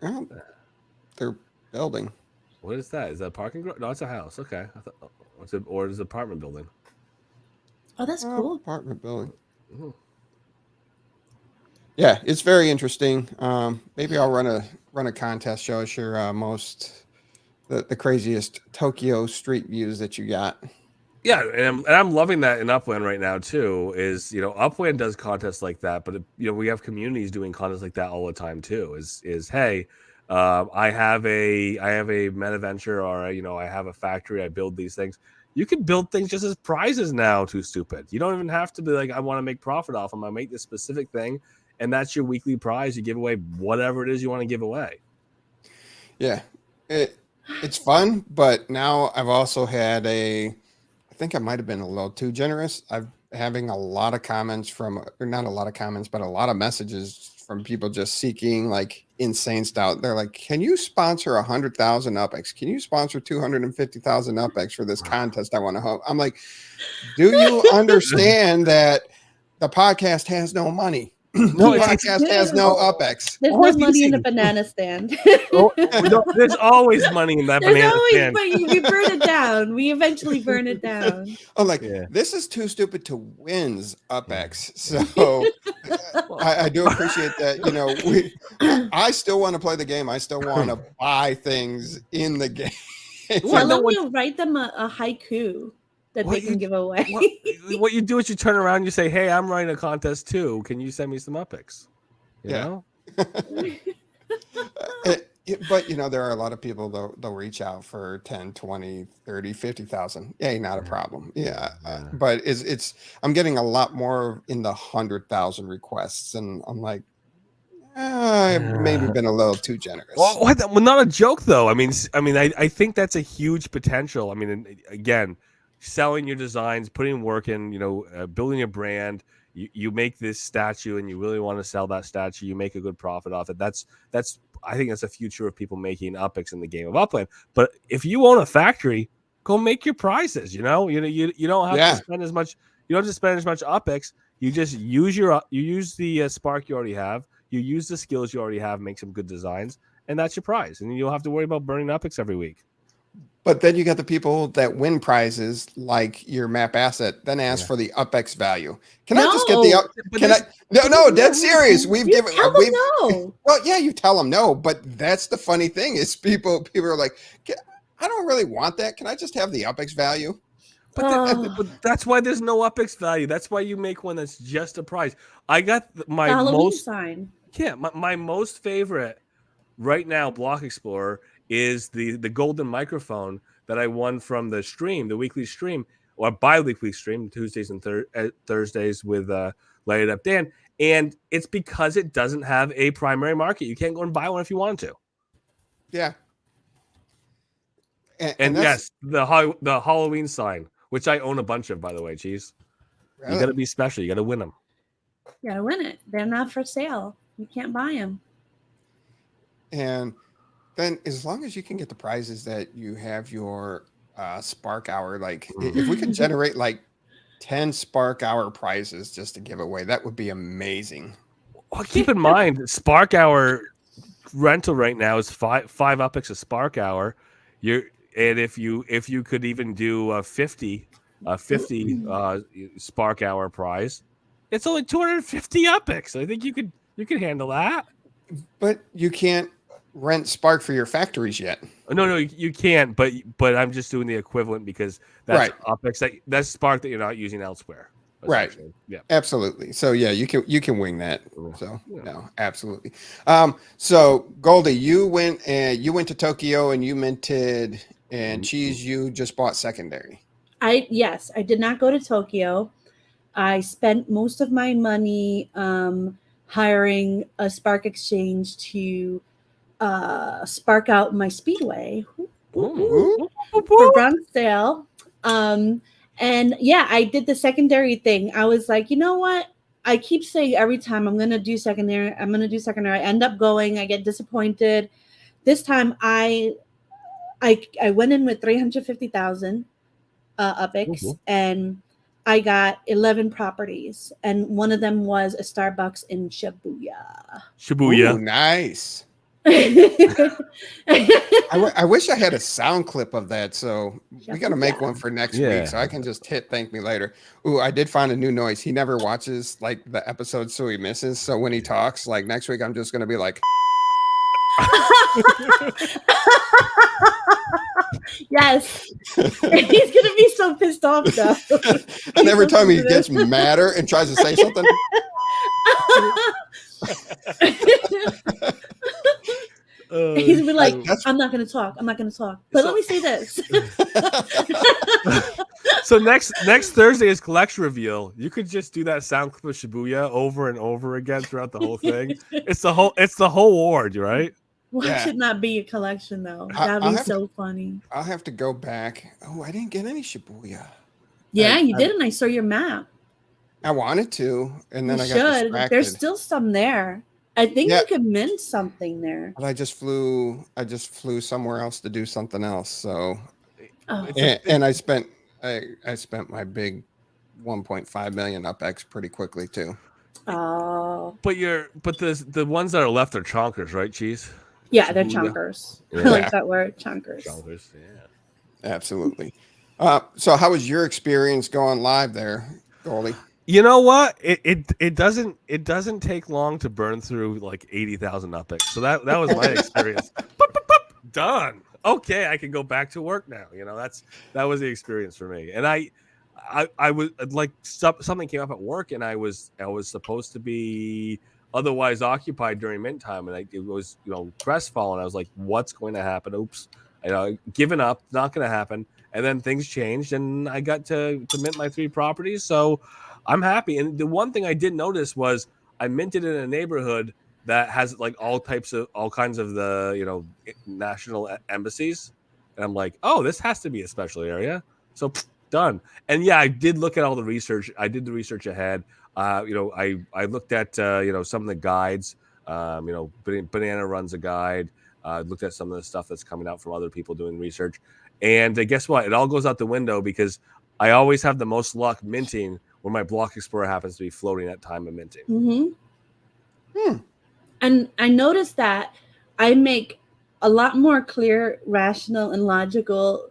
Oh, they're building. What is that? Is that a parking garage? No, it's a house. Okay. It's an apartment building. Oh, that's cool. Apartment building. Mm-hmm. Yeah, it's very interesting. Maybe I'll run a contest. Show us your the craziest Tokyo street views that you got. Yeah, and I'm loving that in Upland right now too. Is Upland does contests like that, but we have communities doing contests like that all the time too. Is hey, I have a meta venture, or I have a factory. I build these things. You can build things just as prizes now. Too stupid. You don't even have to be like, I want to make profit off them. I make this specific thing, and that's your weekly prize. You give away whatever it is you want to give away. Yeah, it's fun, but now I've also had I think I might have been a little too generous. I'm having a lot of comments not a lot of comments, but a lot of messages from people just seeking like insane stuff. They're like, can you sponsor 100,000 UPEX? Can you sponsor 250,000 UPEX for this contest I want to host? I'm like, do you understand that the podcast has no money? No, the podcast has no UPEX. There's no money in the banana stand. There's always money in that banana stand. But we burn it down. We eventually burn it down. I'm like, this is too stupid to wins UPEX. So I do appreciate that. I still want to play the game. I still want to buy things in the game. Why don't you write them a haiku that they can give away? What you do is you turn around and you say, hey, I'm running a contest too. Can you send me some UPEX? You know? But there are a lot of people they'll reach out for 10, 20, 30, 50,000. Yeah, not a problem. Yeah. But it's I'm getting a lot more in the 100,000 requests, and I'm like, I've maybe been a little too generous. Well, not a joke though. I mean, I think that's a huge potential. I mean, again, selling your designs, putting work in, building a brand. You make this statue and you really want to sell that statue. You make a good profit off it. I think that's the future of people making UPEX in the game of Upland. But if you own a factory, go make your prizes. You don't have to spend as much. You don't have to spend as much UPEX. You just use the spark you already have. You use the skills you already have. Make some good designs, and that's your prize. And you don't have to worry about burning UPEX every week. But then you got the people that win prizes like your map asset, then ask for the UPEX value. Can I just get the No, that's serious. No. Well, yeah, you tell them no, but that's the funny thing is people are like, I don't really want that. Can I just have the UPEX value? But that's why there's no UPEX value. That's why you make one that's just a prize. I got my Halloween sign. Yeah, my most favorite right now Block Explorer is the golden microphone that I won from the weekly stream. or bi-weekly stream, Tuesdays and Thursdays with Light It Up Dan. And it's because it doesn't have a primary market. You can't go and buy one if you want to. Yeah. And yes, the Halloween sign, which I own a bunch of, by the way, Cheese. Really? You got to be special. You got to win them. You got to win it. They're not for sale. You can't buy them. And then as long as you can get the prizes that you have your Spark Hour, like if we could generate like 10 Spark Hour prizes just to give away, that would be amazing. Well, keep in mind, Spark Hour rental right now is five UPX a Spark Hour. And if you could even do a 50 Spark Hour prize, it's only 250 UPX. I think you could handle that. But you can't rent Spark for your factories yet. No, you can't. But I'm just doing the equivalent because that's UPX. That's Spark that you're not using elsewhere. Right. Yeah. Absolutely. So yeah, you can wing that. So no, absolutely. So Goldie, you went to Tokyo and you minted, and Cheese, you just bought secondary. Yes, I did not go to Tokyo. I spent most of my money hiring a Spark exchange to spark out my Speedway for bronze sale. And yeah, I did the secondary thing. I was like, you know what? I keep saying every time I'm going to do secondary. I end up going. I get disappointed. This time I went in with 350,000 UPX, and I got 11 properties, and one of them was a Starbucks in Shibuya. Ooh, nice. I wish I had a sound clip of that, so we got to make one for next week, so I can just hit thank me later. Ooh, I did find a new noise. He never watches like the episodes, so he misses. So when he talks, like next week, I'm just going to be like, yes. He's going to be so pissed off though. And every time he gets madder and tries to say something. He's gonna be like, I'm not gonna talk. But let me say this. So next Thursday is collection reveal. You could just do that sound clip of Shibuya over and over again throughout the whole thing. It's the whole ward, right? Why should not be a collection though? That'd be so funny. I'll have to go back. Oh, I didn't get any Shibuya. Yeah, you didn't. I saw your map. I wanted to, and then I got distracted. There's still some there. I think you could mint something there. But I just flew somewhere else to do something else. So, and I spent my big 1.5 million UPX pretty quickly too. Oh. But the ones that are left are chonkers, right, Cheese? Yeah, they're chonkers. Yeah. I like that word, chonkers. Chonkers, yeah. Absolutely. So how was your experience going live there, Goldie? You know what? It doesn't take long to burn through like 80,000 UPX. So that was my experience. Done. Okay, I can go back to work now. You know, that was the experience for me. And I was like something came up at work, and I was supposed to be otherwise occupied during mint time, and it was crestfallen. I was like, what's going to happen? Oops, given up. Not going to happen. And then things changed, and I got to mint my 3 properties. So I'm happy. And the one thing I did notice was I minted in a neighborhood that has like all kinds of the national embassies, and I'm like, oh, this has to be a special area. So done. And yeah, I did look at all the research. I did the research ahead. I looked at some of the guides. Banana runs a guide. Looked at some of the stuff that's coming out from other people doing research. And guess what? It all goes out the window because I always have the most luck minting when my block explorer happens to be floating at time of minting. Mm-hmm. And I noticed that I make a lot more clear, rational, and logical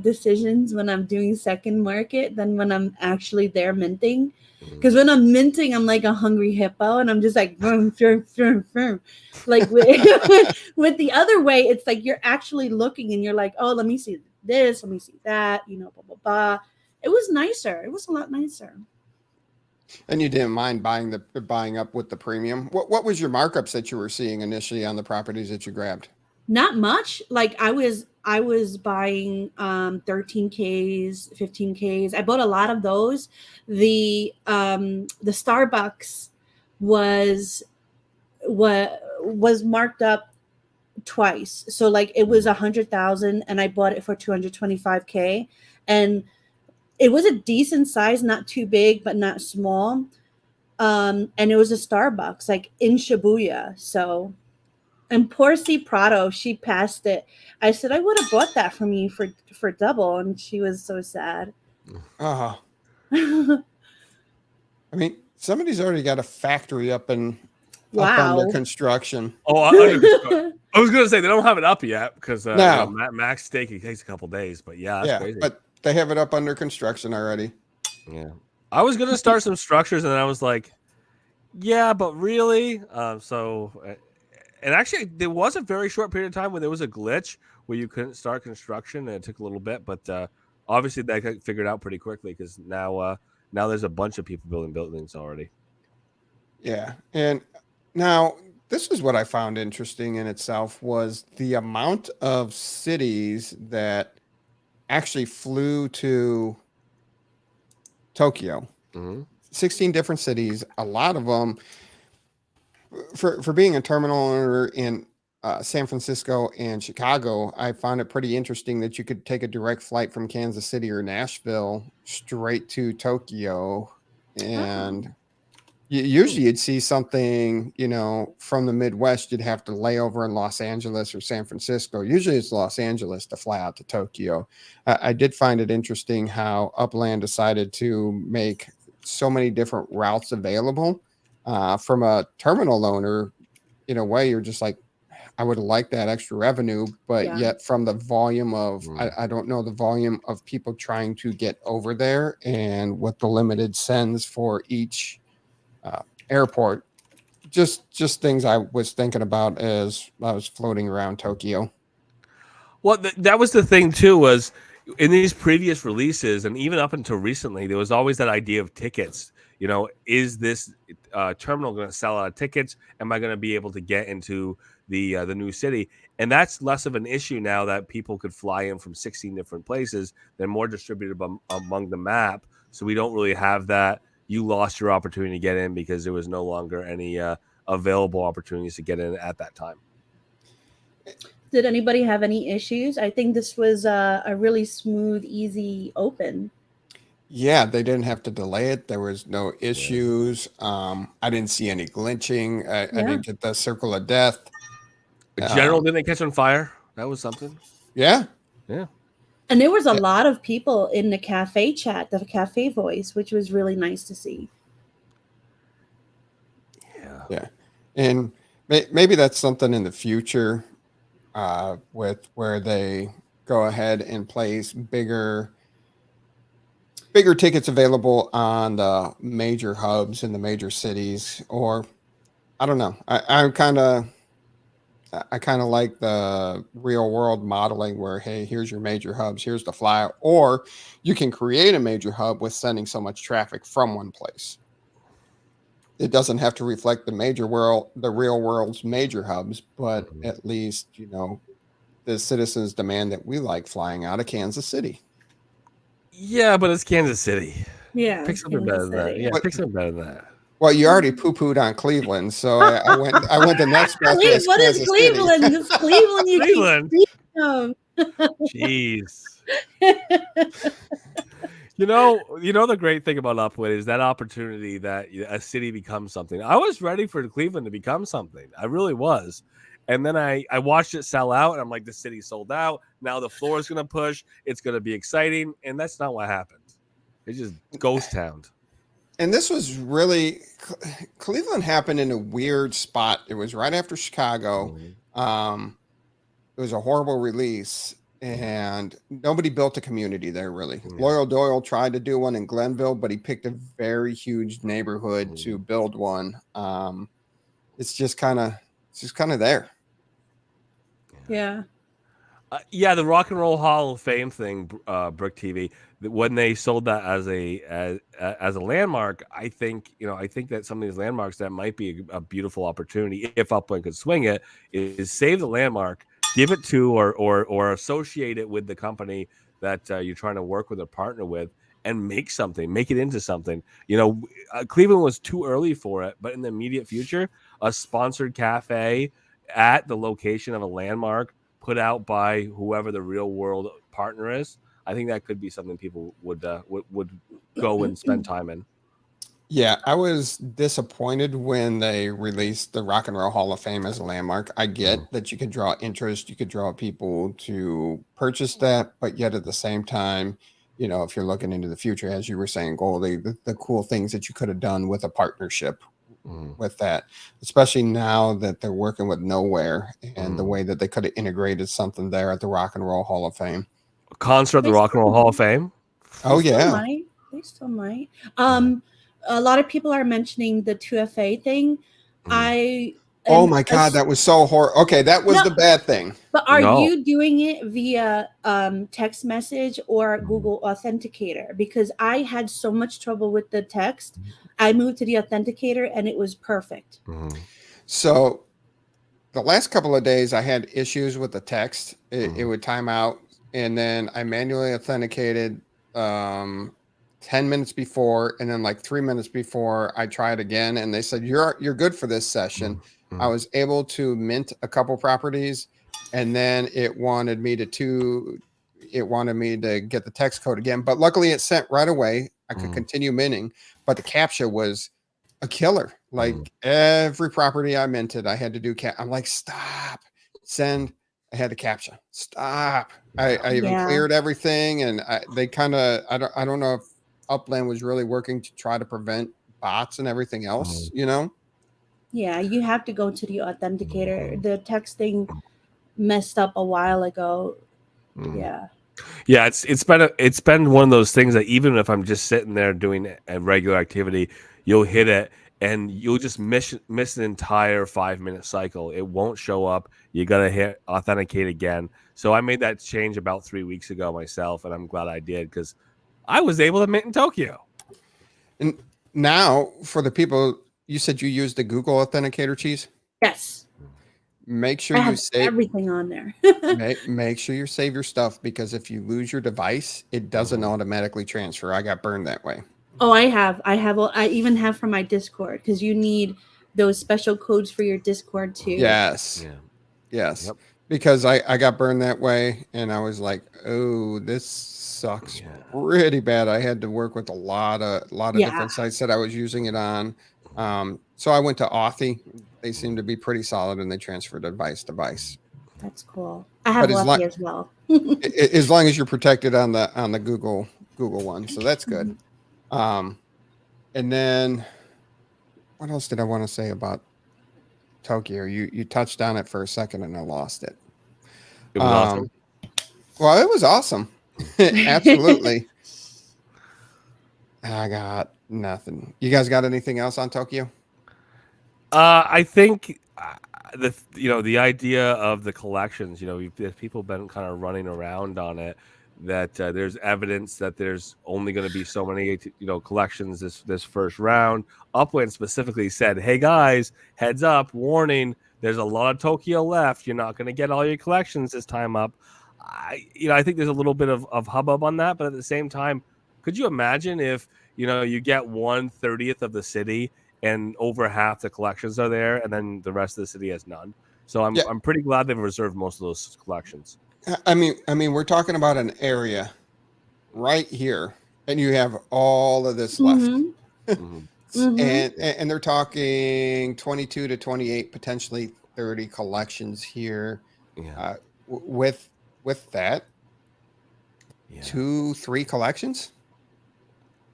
decisions when I'm doing second market than when I'm actually there minting. Because when I'm minting, I'm like a hungry hippo, and I'm just like, vroom, vroom, vroom, vroom. Like with the other way, it's like you're actually looking, and you're like, oh, let me see this, let me see that, blah, blah, blah. It was nicer. It was a lot nicer. And you didn't mind buying up with the premium. What was your markups that you were seeing initially on the properties that you grabbed? Not much. Like I was buying 13Ks, 15Ks. I bought a lot of those. The Starbucks was was marked up twice. So like it was 100,000 and I bought it for 225K, and it was a decent size, not too big but not small. And it was a Starbucks like in Shibuya. So, and poor C Prado, she passed it. I said I would have bought that from you for double, and she was so sad. I mean, somebody's already got a factory up under Wow. construction. Oh, I was gonna say they don't have it up yet because No. Max steak, it takes a couple days, but yeah, that's crazy. But they have it up under construction already. Yeah, I was gonna start some structures, and then I was like, yeah, but really, and actually, there was a very short period of time when there was a glitch where you couldn't start construction, and it took a little bit, but obviously that got figured out pretty quickly because now there's a bunch of people building buildings already. Yeah, and now this is what I found interesting in itself was the amount of cities that actually flew to Tokyo. 16 different cities, a lot of them for being a terminal owner in San Francisco and Chicago. I found it pretty interesting that you could take a direct flight from Kansas City or Nashville straight to Tokyo, and usually you'd see something, from the Midwest, you'd have to lay over in Los Angeles or San Francisco. Usually it's Los Angeles to fly out to Tokyo. I did find it interesting how Upland decided to make so many different routes available. From a terminal owner, in a way, you're just like, I would like that extra revenue, but yet from the volume of, I don't know the volume of people trying to get over there and what the limited sends for each airport. Just things I was thinking about as I was floating around Tokyo. Well, that was the thing too, was in these previous releases, and even up until recently, there was always that idea of tickets. Is this terminal going to sell out of tickets? Am I going to be able to get into the new city? And that's less of an issue now that people could fly in from 16 different places. They're more distributed among the map, so we don't really have that. You lost your opportunity to get in because there was no longer any available opportunities to get in at that time. Did anybody have any issues? I think this was a really smooth, easy open. Yeah, they didn't have to delay it. There was no issues. I didn't see any glitching. I didn't get the circle of death. General, didn't they catch on fire? That was something. Yeah. And there was a lot of people in the cafe chat, the cafe voice, which was really nice to see. Yeah. And maybe that's something in the future with where they go ahead and place bigger tickets available on the major hubs in the major cities, or I don't know. I kind of like the real world modeling where, hey, here's your major hubs, here's the flyout, or you can create a major hub with sending so much traffic from one place. It doesn't have to reflect the real world's major hubs, but at least, the citizens demand that we like flying out of Kansas City. Yeah, but it's Kansas City. Yeah. Pick something better than that. Yeah, pick something better than that. Well, you already poo-pooed on Cleveland, so I went the next best. What is Cleveland? It's Cleveland. Cleveland. Jeez. The great thing about Upland is that opportunity that a city becomes something. I was ready for Cleveland to become something. I really was. And then I watched it sell out, and I'm like, the city sold out. Now the floor is going to push. It's going to be exciting. And that's not what happened. It's just ghost town. And this was really, Cleveland happened in a weird spot. It was right after Chicago. It was a horrible release, and nobody built a community there, really. Loyal Doyle tried to do one in Glenville, but he picked a very huge neighborhood to build one. It's just kind of there. Yeah. The Rock and Roll Hall of Fame thing, Brick TV. When they sold that as a landmark, I think that some of these landmarks that might be a beautiful opportunity if Upland could swing it is save the landmark, give it to or associate it with the company that you're trying to work with or partner with, and make it into something. Cleveland was too early for it, but in the immediate future, a sponsored cafe at the location of a landmark put out by whoever the real world partner is, I think that could be something people would go and spend time in. Yeah, I was disappointed when they released the Rock and Roll Hall of Fame as a landmark. I get that you could draw interest, you could draw people to purchase that, but yet at the same time, if you're looking into the future, as you were saying, Goldie, the cool things that you could have done with a partnership with that, especially now that they're working with Nowhere and the way that they could have integrated something there at the Rock and Roll Hall of Fame. A concert at the Rock and Roll Hall of Fame? Oh, yeah. They still might. A lot of people are mentioning the 2FA thing. Oh my God, that was so horrible. Okay, that was the bad thing. But are you doing it via text message or Google Authenticator? Because I had so much trouble with the text. I moved to the Authenticator and it was perfect. So the last couple of days I had issues with the text. It would time out, and then I manually authenticated 10 minutes before, and then like 3 minutes before I tried again, and they said you're good for this session. I was able to mint a couple properties, and then it wanted me to get the text code again, but luckily it sent right away. I could continue minting, but the CAPTCHA was a killer. Like every property I minted, I had to do I'm like, stop, send. I had to CAPTCHA, stop. I even cleared everything, and they kind of, I don't know if Upland was really working to try to prevent bots and everything else, Yeah, you have to go to the Authenticator. The texting messed up a while ago. Yeah, it's been one of those things that even if I'm just sitting there doing a regular activity, you'll hit it and you'll just miss an entire 5-minute cycle. It won't show up. You gotta hit authenticate again. So I made that change about 3 weeks ago myself, and I'm glad I did, because I was able to mint in Tokyo. And now, for the people, you said you use the Google Authenticator, Cheese? Yes. Make sure you save everything on there. make sure you save your stuff, because if you lose your device, it doesn't automatically transfer. I got burned that way. Oh, I even have for my Discord, because you need those special codes for your Discord too. Yes. Yeah. Yes. Yep. Because I got burned that way, and I was like, oh, this sucks pretty bad. I had to work with a lot of different sites that I was using it on. So I went to Authy. They seem to be pretty solid, and they transfer device to device. That's cool. I have Authy as well. As long as you're protected on the Google one, so that's good. And then what else did I want to say about Tokyo? You touched on it for a second, and I lost it. It was awesome. Well, it was awesome. Absolutely. I got nothing. You guys got anything else on Tokyo? I think the idea of the collections, people have been kind of running around on it, that there's evidence that there's only going to be so many collections this first round. Upland specifically said, hey guys, heads up, warning, there's a lot of Tokyo left. You're not going to get all your collections this time up. I think there's a little bit of hubbub on that, but at the same time, could you imagine if you get 1/30th of the city and over half the collections are there, and then the rest of the city has none? So I'm pretty glad they've reserved most of those collections. I mean, we're talking about an area right here, and you have all of this left. And they're talking 22 to 28, potentially 30 collections here. Yeah. With that, 2-3 collections.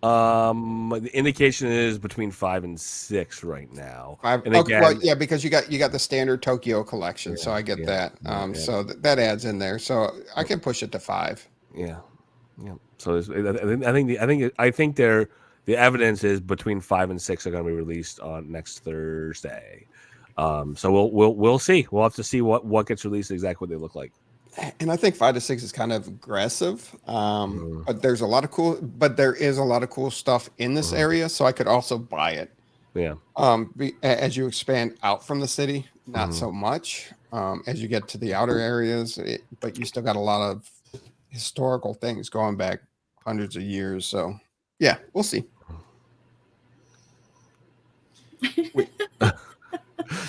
The indication is between 5 and 6 right now. 5. And again, well, yeah, because you got the standard Tokyo collection, so I get that. So that adds in there. So I can push it to 5. Yeah. So I think the evidence is between 5 and 6 are going to be released on next Thursday. So we'll see. We'll have to see what gets released, exactly what they look like. And I think 5 to 6 is kind of aggressive. But there is a lot of cool stuff in this area, so I could also buy it. Yeah. As you expand out from the city, not so much as you get to the outer areas, but you still got a lot of historical things going back hundreds of years. So yeah, we'll see.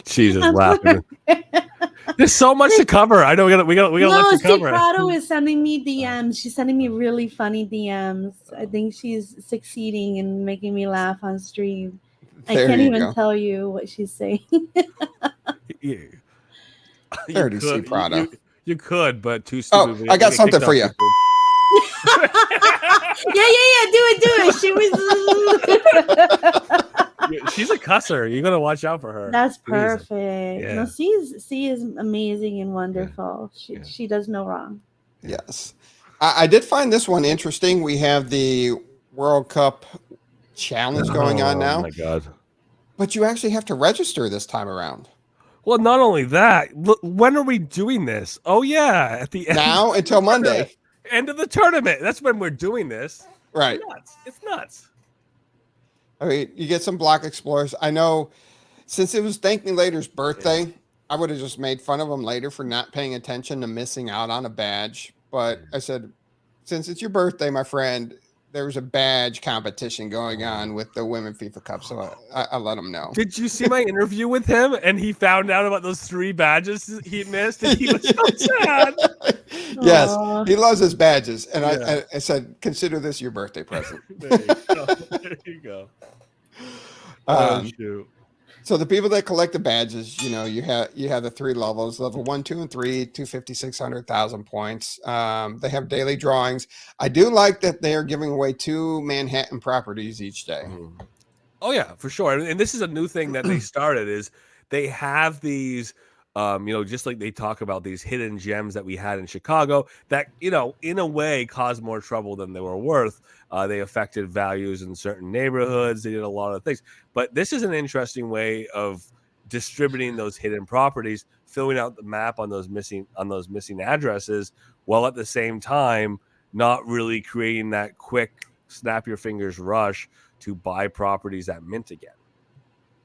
Jesus, laughing. There's so much to cover. I know we got lots to cover. Prado is sending me DMs. She's sending me really funny DMs. I think she's succeeding in making me laugh on stream. I can't even tell you what she's saying. You could see Prado. You could, but too stupid. Oh, I got something for you. Yeah. Do it. She was. She's a cusser. You gotta watch out for her. That's perfect. Yeah. No, C is amazing and wonderful. She does no wrong. Yes, I did find this one interesting. We have the World Cup challenge going on now. Oh my god! But you actually have to register this time around. Well, not only that. Look, when are we doing this? Oh yeah, at the end. Now until Monday. End of the tournament. That's when we're doing this. Right. It's nuts. I mean, you get some block explorers. I know since it was ThankMeLater's birthday, I would have just made fun of him later for not paying attention to missing out on a badge. But I said, since it's your birthday, my friend, there was a badge competition going on with the Women FIFA Cup. So I let him know. Did you see my interview with him? And he found out about those 3 badges he missed, and he was so sad. Yes, Aww. he loves his badges. And I said, consider this your birthday present. There you go. Shoot. So the people that collect the badges, you have the 3 levels, level 1, 2, and 3, 250, 600, 1,000 points. They have daily drawings. I do like that they are giving away 2 Manhattan properties each day. Oh yeah, for sure. And this is a new thing that they started is they have these, just like they talk about these hidden gems that we had in Chicago that, in a way caused more trouble than they were worth. They affected values in certain neighborhoods. They did a lot of things. But this is an interesting way of distributing those hidden properties, filling out the map on those missing addresses, while at the same time not really creating that quick snap your fingers rush to buy properties at mint again.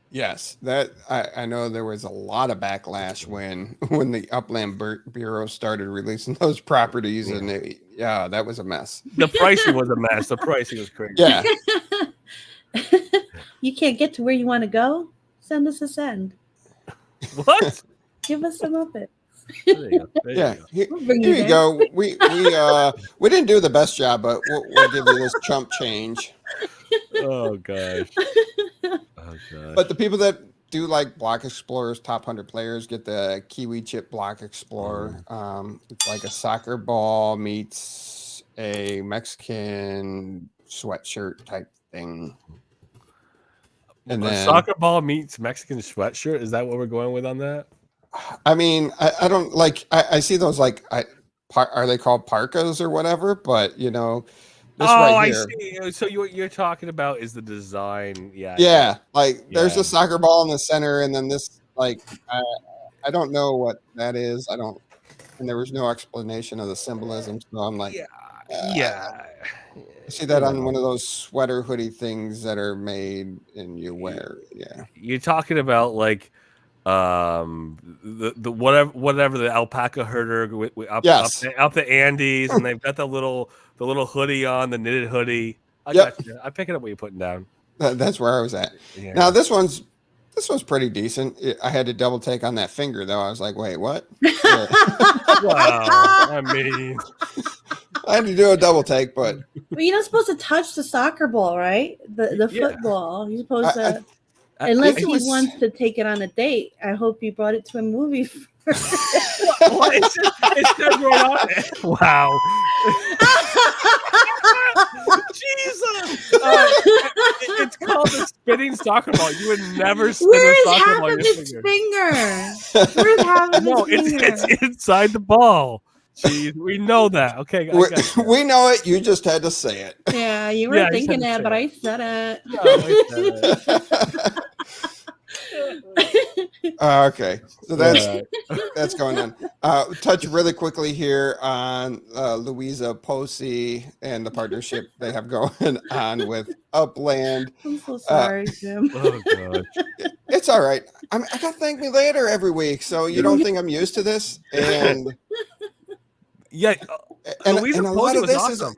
Yes, that I know there was a lot of backlash when the Upland Bureau started releasing those properties, and that was a mess. The pricing was a mess. The pricing was crazy. Yeah. You can't get to where you want to go? Send us a send. What? Give us some of it. There you go. Here you go. We didn't do the best job, but we'll give you this chump change. Oh gosh. But the people that do like Block Explorers, top 100 players, get the Kiwi Chip Block Explorer. It's like a soccer ball meets a Mexican sweatshirt type thing. And a then soccer ball meets Mexican sweatshirt. Is that what we're going with on that? I mean, I don't like. I see those like. Are they called parkas or whatever? But This right here. I see. So you're talking about is the design, Yeah, there's a soccer ball in the center, and then this I don't know what that is. And there was no explanation of the symbolism, so I'm like, I see that on one of those sweater hoodie things that are made and you wear. Yeah, you're talking about the whatever the alpaca herder up the Andes, and they've got the little hoodie on, the knitted hoodie. Got you. I'm picking up what you're putting down. That's where I was at. Yeah. Now this one's pretty decent. I had to double take on that finger though. I was like, wait, what? Wow. I mean, I had to do a double take, but you're not supposed to touch the soccer ball, right? The football. You're supposed to. Unless he wants to take it on a date. I hope you brought it to a movie first. What? It says right on it. Wow. Jesus. It's called the spinning soccer ball. You would never spin a soccer ball. Where's half of its finger? Where's half of its finger? It's inside the ball. Jeez, we know that. Okay, we know it. You just had to say it. Yeah, you were thinking that, but I said it. No, I said it. Okay, so that's going on. Touch really quickly here on Louisa Posey and the partnership they have going on with Upland. I'm so sorry, Jim. Oh god. It's all right. I got ThankMeLater every week, so you don't think I'm used to this? And Yeah, and Louisa a lot Posey of was this awesome.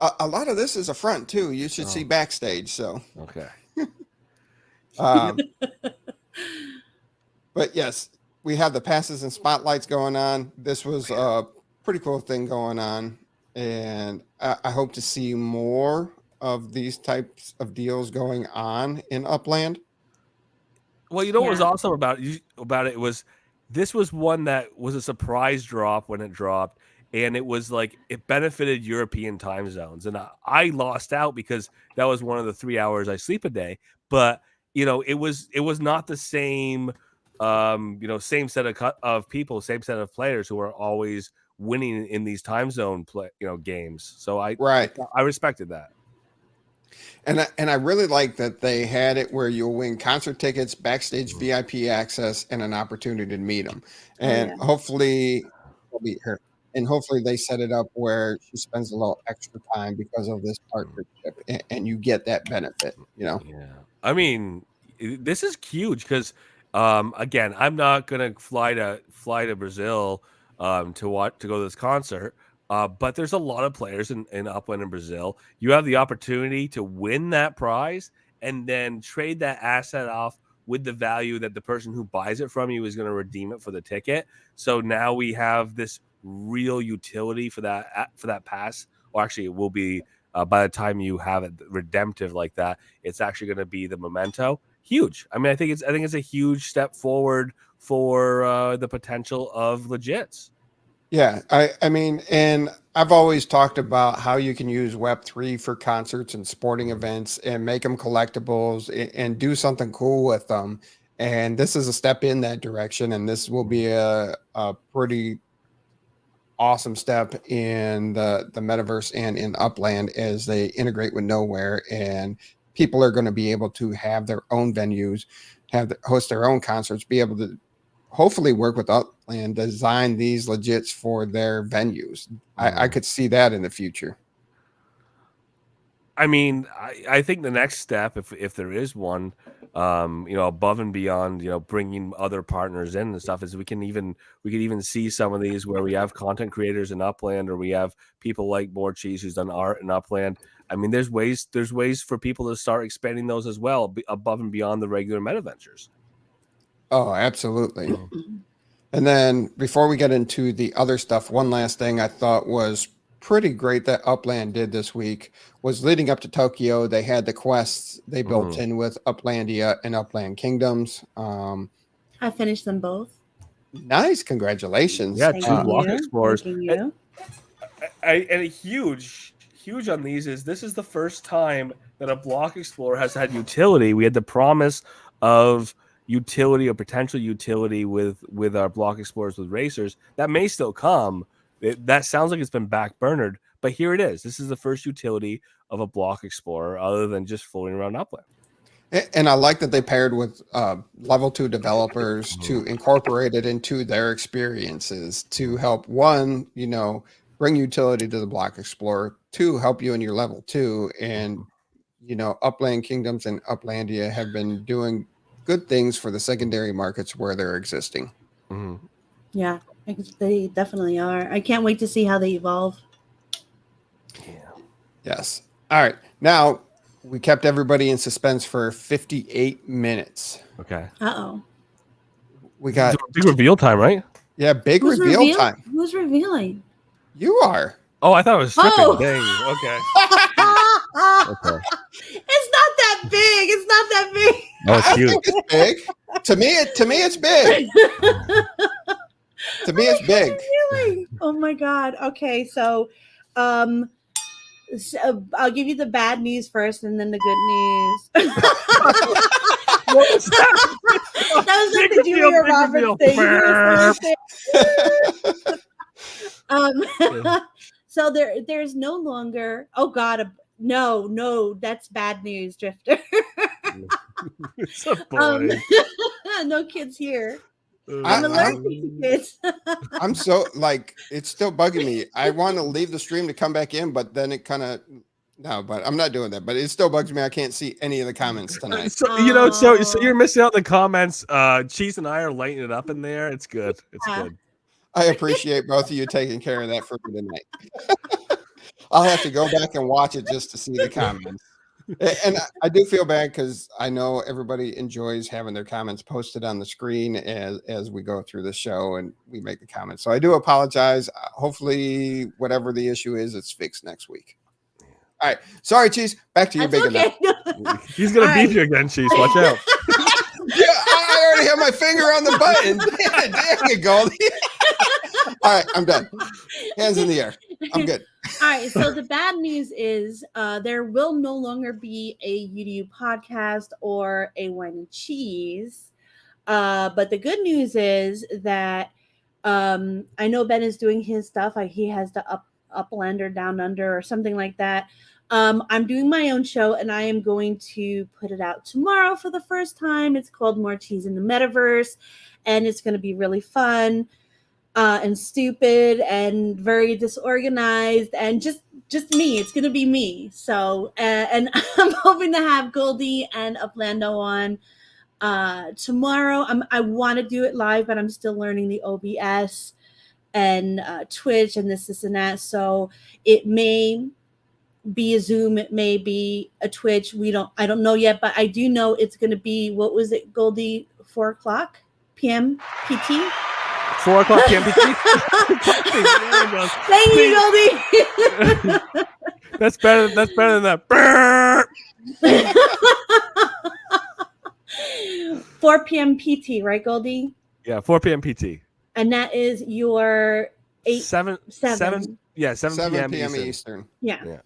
is a lot of this is a front too. You should see backstage. So Okay. But yes, we have the passes and spotlights going on. This was a pretty cool thing going on, and I hope to see more of these types of deals going on in Upland. Well, you know what was awesome about it was this was one that was a surprise drop when it dropped, and it was like it benefited European time zones, and I lost out because that was one of the 3 hours I sleep a day. But it was not the same, same set of people, same set of players who are always winning in these time zone games. So I respected that. And I really like that they had it where you'll win concert tickets, backstage VIP access, and an opportunity to meet them. And hopefully they'll meet her. And hopefully they set it up where she spends a little extra time because of this partnership, and you get that benefit. Yeah. I mean, this is huge because, again, I'm not gonna fly to Brazil to go to this concert. But there's a lot of players in Upland in Brazil. You have the opportunity to win that prize and then trade that asset off with the value that the person who buys it from you is going to redeem it for the ticket. So now we have this real utility for that pass. Or actually, it will be by the time you have it redemptive like that. It's actually going to be the memento. Huge. I mean, I think it's a huge step forward for the potential of legits. Yeah, I mean, and I've always talked about how you can use Web3 for concerts and sporting events and make them collectibles and do something cool with them. And this is a step in that direction. And this will be a pretty awesome step in the metaverse and in Upland as they integrate with Nowhere. And people are going to be able to have their own venues, host their own concerts, be able to hopefully work with Upland, design these legits for their venues. I could see that in the future. I mean, I think the next step, if there is one, above and beyond, bringing other partners in and stuff, is we could even see some of these where we have content creators in Upland, or we have people like Morecheese who's done art in Upland. I mean, there's ways for people to start expanding those as well, above and beyond the regular meta ventures. Oh, absolutely. And then before we get into the other stuff, one last thing I thought was pretty great that Upland did this week was leading up to Tokyo. They had the quests they built in with Uplandia and Upland Kingdoms. I finished them both. Nice. Congratulations. Yeah, 2 block explorers. Thanking you. And a huge on these is this is the first time that a block explorer has had utility. We had the promise of utility or potential utility with our block explorers with racers that may still come. That sounds like it's been backburnered, but here it is. This is the first utility of a block explorer other than just floating around Upland. And I like that they paired with level 2 developers to incorporate it into their experiences to help, one, bring utility to the block explorer, 2, help you in your level 2. And, Upland Kingdoms and Uplandia have been doing good things for the secondary markets where they're existing. Yeah, they definitely are. I can't wait to see how they evolve. Yes. All right. Now we kept everybody in suspense for 58 minutes. Okay. Uh-oh. We got big reveal time, right? Yeah, big reveal time. Who's revealing? You are. Oh, I thought it was stripping. Oh. Dang. Okay. Okay. It's not that big. It's not that big. Oh, it's huge. It's big. To me, it's big. To me, it's big. Really? Oh my God. Okay, so I'll give you the bad news first, and then the good news. What was that? That was like the Julia Roberts thing. So there's no longer. Oh God, no, that's bad news, Drifter. It's a boy. No kids here. I'm I'm allergic to kids. I'm so like it's still bugging me. I want to leave the stream to come back in, but then it kind of but I'm not doing that. But it still bugs me. I can't see any of the comments tonight. So so you're missing out on the comments. Cheese and I are lighting it up in there. It's good. It's good. I appreciate both of you taking care of that for me tonight. I'll have to go back and watch it just to see the comments. And I do feel bad because I know everybody enjoys having their comments posted on the screen as we go through the show and we make the comments. So I do apologize. Hopefully, whatever the issue is, it's fixed next week. All right. Sorry, Cheese. Back to you, big enough. He's going to beat you again, Cheese. Watch out. Yeah, I already have my finger on the button. Damn it, Goldie. All right, I'm done. Hands in the air. I'm good. All right. So the bad news is there will no longer be a UDU podcast or a wine and cheese. But the good news is that I know Ben is doing his stuff. He has the Upland or Down Under or something like that. I'm doing my own show and I am going to put it out tomorrow for the first time. It's called More Cheese in the Metaverse and it's going to be really fun and stupid and very disorganized and just me. It's going to be me. So, and I'm hoping to have Goldie and Uplando on tomorrow. I want to do it live, but I'm still learning the OBS and Twitch and this and that. So it may be a Zoom, it may be a Twitch. I don't know yet, but I do know it's going to be, what was it, Goldie, 4:00 p.m. PT? 4:00 p.m. PT? Thank you, Goldie. That's better than that. 4 p.m. PT, right, Goldie? Yeah, 4 p.m. PT. And that is your 7 p.m. Eastern. Yeah.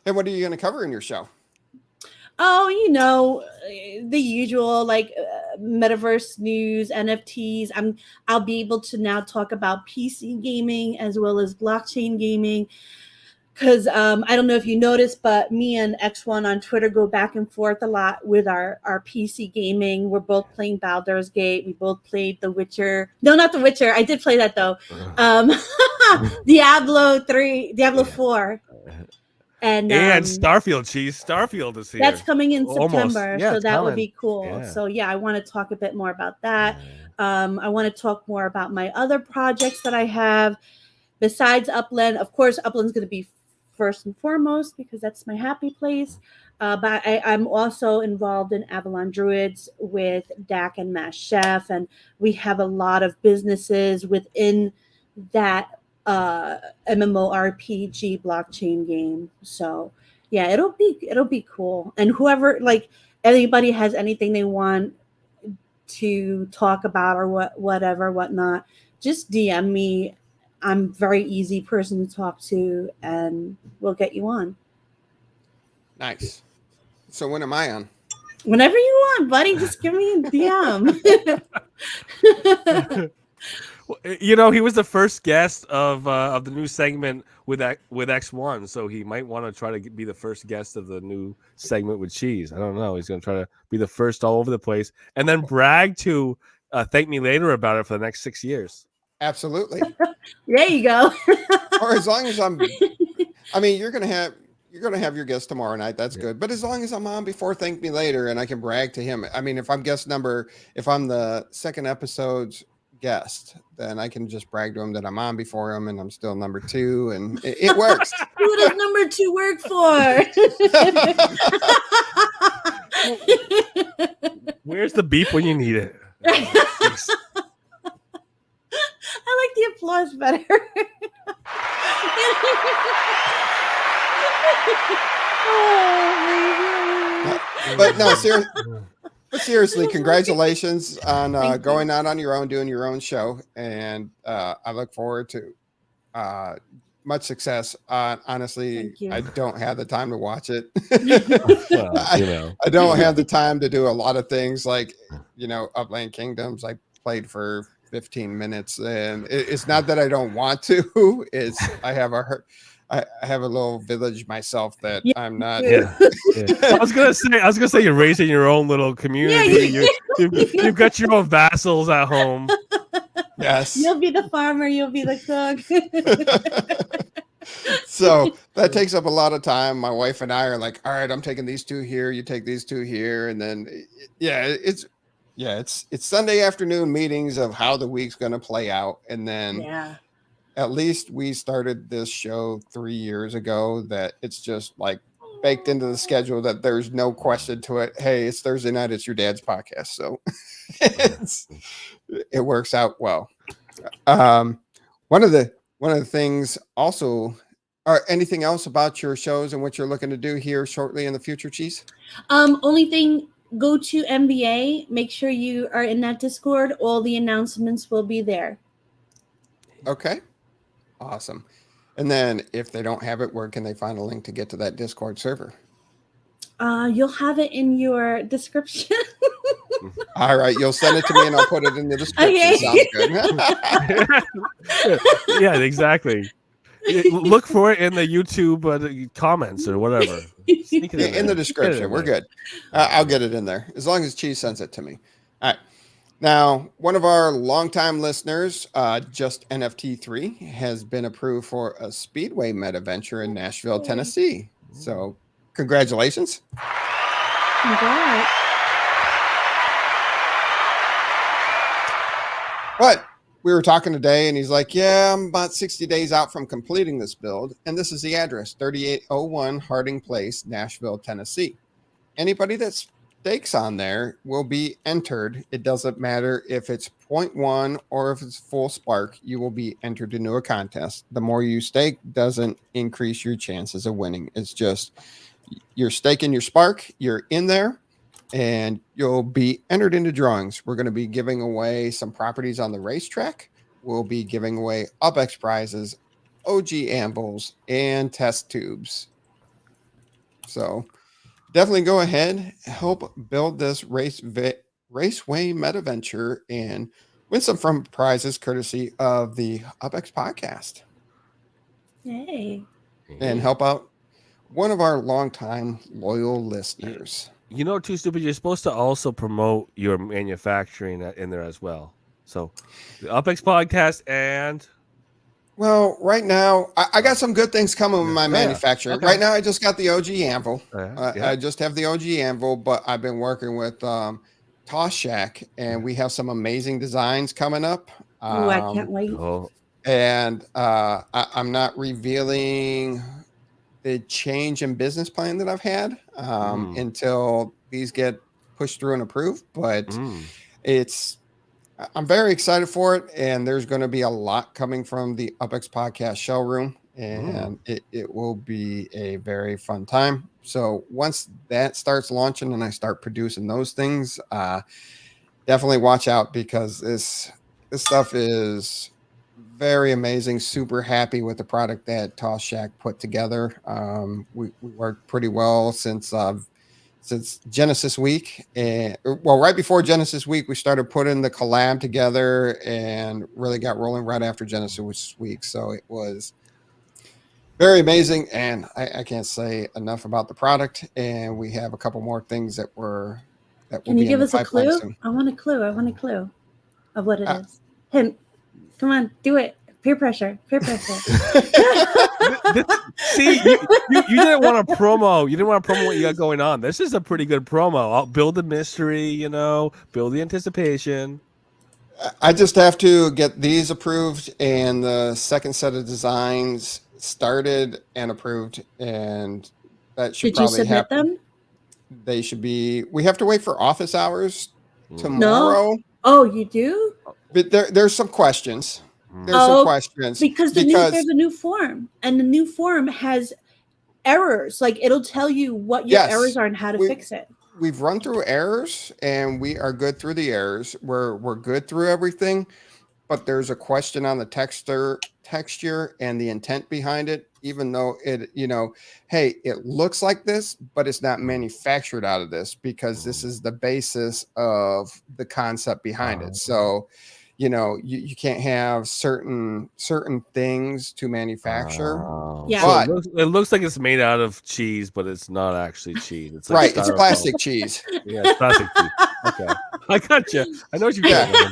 And what are you going to cover in your show? Oh, the usual like metaverse news, NFTs. I'll be able to now talk about PC gaming as well as blockchain gaming. Because I don't know if you noticed, but me and X1 on Twitter go back and forth a lot with our PC gaming. We're both playing Baldur's Gate. We both played The Witcher. No, not The Witcher. I did play that, though. Diablo 4. And Starfield, Cheese. Starfield is here. That's coming in September, Yeah, so that coming. would be cool. Yeah. So, I want to talk a bit more about that. I want to talk more about my other projects that I have. Besides Upland, of course, Upland's going to be first and foremost because that's my happy place. But I'm also involved in Avalon Druids with Dak and Mass Chef, and we have a lot of businesses within that MMORPG blockchain game. So it'll be cool. And whoever, like, anybody has anything they want to talk about or whatnot, just DM me. I'm a very easy person to talk to, and we'll get you on. Nice. So when am I on? Whenever you want, buddy. Just give me a DM. He was the first guest of the new segment with X1, so he might want to try to be the first guest of the new segment with Cheese. I don't know. He's going to try to be the first all over the place, and then brag to ThankMeLater about it for the next 6 years. Absolutely. There you go. Or as long as you're going to have your guest tomorrow night. That's good. But as long as I'm on before ThankMeLater and I can brag to him. I mean, if I'm the second episode's guest, then I can just brag to him that I'm on before him and I'm still number 2 and it works. Who does number 2 work for? Where's the beep when you need it? I like the applause better. But no, seriously, congratulations on going out on your own, doing your own show. And I look forward to much success. Honestly, I don't have the time to watch it. I don't have the time to do a lot of things like, Upland Kingdoms. I played for 15 minutes and it's not that I don't want to, it's I have a I have a little village myself that Yeah, I'm not. Yeah. I was gonna say you're raising your own little community. You've got your own vassals at home. Yes. You'll be the farmer. You'll be the cook. So that takes up a lot of time. My wife and I are like, all right, I'm taking these 2 here. You take these 2 here. And then, it's Sunday afternoon meetings of how the week's going to play out. And then at least we started this show 3 years ago that it's just like baked into the schedule that there's no question to it. Hey, it's Thursday night. It's your dad's podcast. So it works out well. One of the things also, or anything else about your shows and what you're looking to do here shortly in the future, Cheese? Only thing, go to MBA. Make sure you are in that Discord. All the announcements will be there. Okay. Awesome. And then if they don't have it, where can they find a link to get to that Discord server? You'll have it in your description. All right. You'll send it to me and I'll put it in the description. Okay. Sounds good. Yeah, exactly. Look for it in the YouTube comments or whatever. Sneak it in the description. We're good. I'll get it in there as long as Cheese sends it to me. All right. Now, one of our longtime listeners, Just NFT3, has been approved for a Speedway Metaventure in Nashville, Tennessee. So, congratulations. Congrats. But we were talking today, and he's like, yeah, I'm about 60 days out from completing this build. And this is the address, 3801 Harding Place, Nashville, Tennessee. Anybody that stakes on there will be entered. It doesn't matter if it's 0.1 or if it's full spark, you will be entered into a contest. The more you stake doesn't increase your chances of winning. It's just you're staking your spark, you're in there, and you'll be entered into drawings. We're going to be giving away some properties on the racetrack. We'll be giving away UpX prizes, OG anvils, and test tubes. So definitely go ahead, help build this Raceway Metaventure, and win some from prizes courtesy of the UpX podcast. Hey. And help out one of our longtime loyal listeners. You know, Too Stupid, you're supposed to also promote your manufacturing in there as well. So the UpX podcast and... Well, right now, I got some good things coming with my manufacturer. Okay. Right now, I just got the OG anvil. Yeah. I just have the OG anvil, but I've been working with Toss Shack, and we have some amazing designs coming up. Ooh, I can't wait. And I'm not revealing the change in business plan that I've had until these get pushed through and approved. But I'm very excited for it, and there's going to be a lot coming from the UpX podcast showroom, and it will be a very fun time. So once that starts launching and I start producing those things, definitely watch out, because this stuff is very amazing. Super happy with the product that Toss Shack put together. We worked pretty well since Genesis Week, and right before Genesis Week, we started putting the collab together and really got rolling right after Genesis Week. So it was very amazing, and I can't say enough about the product. And we have a couple more things that will Can you give us a clue? Soon. I want a clue of what it is. Hint. Come on, do it. Peer pressure. See, you didn't want to promo. You didn't want to promo what you got going on. This is a pretty good promo. I'll build the mystery, build the anticipation. I just have to get these approved and the second set of designs started and approved, and that should probably you submit happen. Them? They should be. We have to wait for office hours tomorrow. No. Oh, you do? But there's some questions. Some questions because there's a new form, and the new form has errors. Like, it'll tell you what your errors are and how to fix it. We've run through errors, and we are good through the errors. We're good through everything, but there's a question on the texture and the intent behind it. Even though it, hey, it looks like this, but it's not manufactured out of this, because this is the basis of the concept behind it. So, you can't have certain things to manufacture Oh, Yeah. so But- it looks like it's made out of cheese, but it's not actually cheese. It's like Right, it's styrofoam. plastic cheese. Yeah, it's plastic cheese. Okay, I got you. I know what you're Yeah. doing.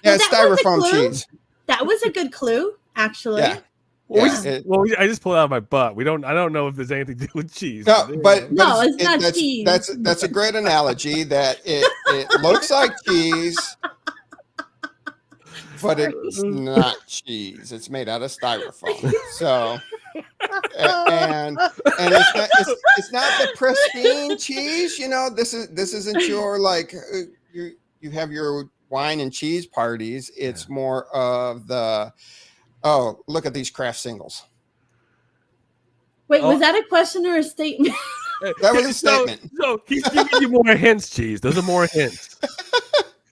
Yeah, that it's was a styrofoam clue. cheese. That was a good clue, actually. Yeah. Well, Yeah, I just pulled it out of my butt. I don't know if there's anything to do with cheese. No, there you but go. No, it's not that's, cheese. That's a great analogy. That it looks like cheese, but it's not cheese. It's made out of styrofoam. So, and it's not the pristine cheese. You know, this isn't your like you have your wine and cheese parties. It's more of the look at these craft singles. Wait, was that a question or a statement? That was a statement. So he's giving you more hints, cheese. Those are more hints.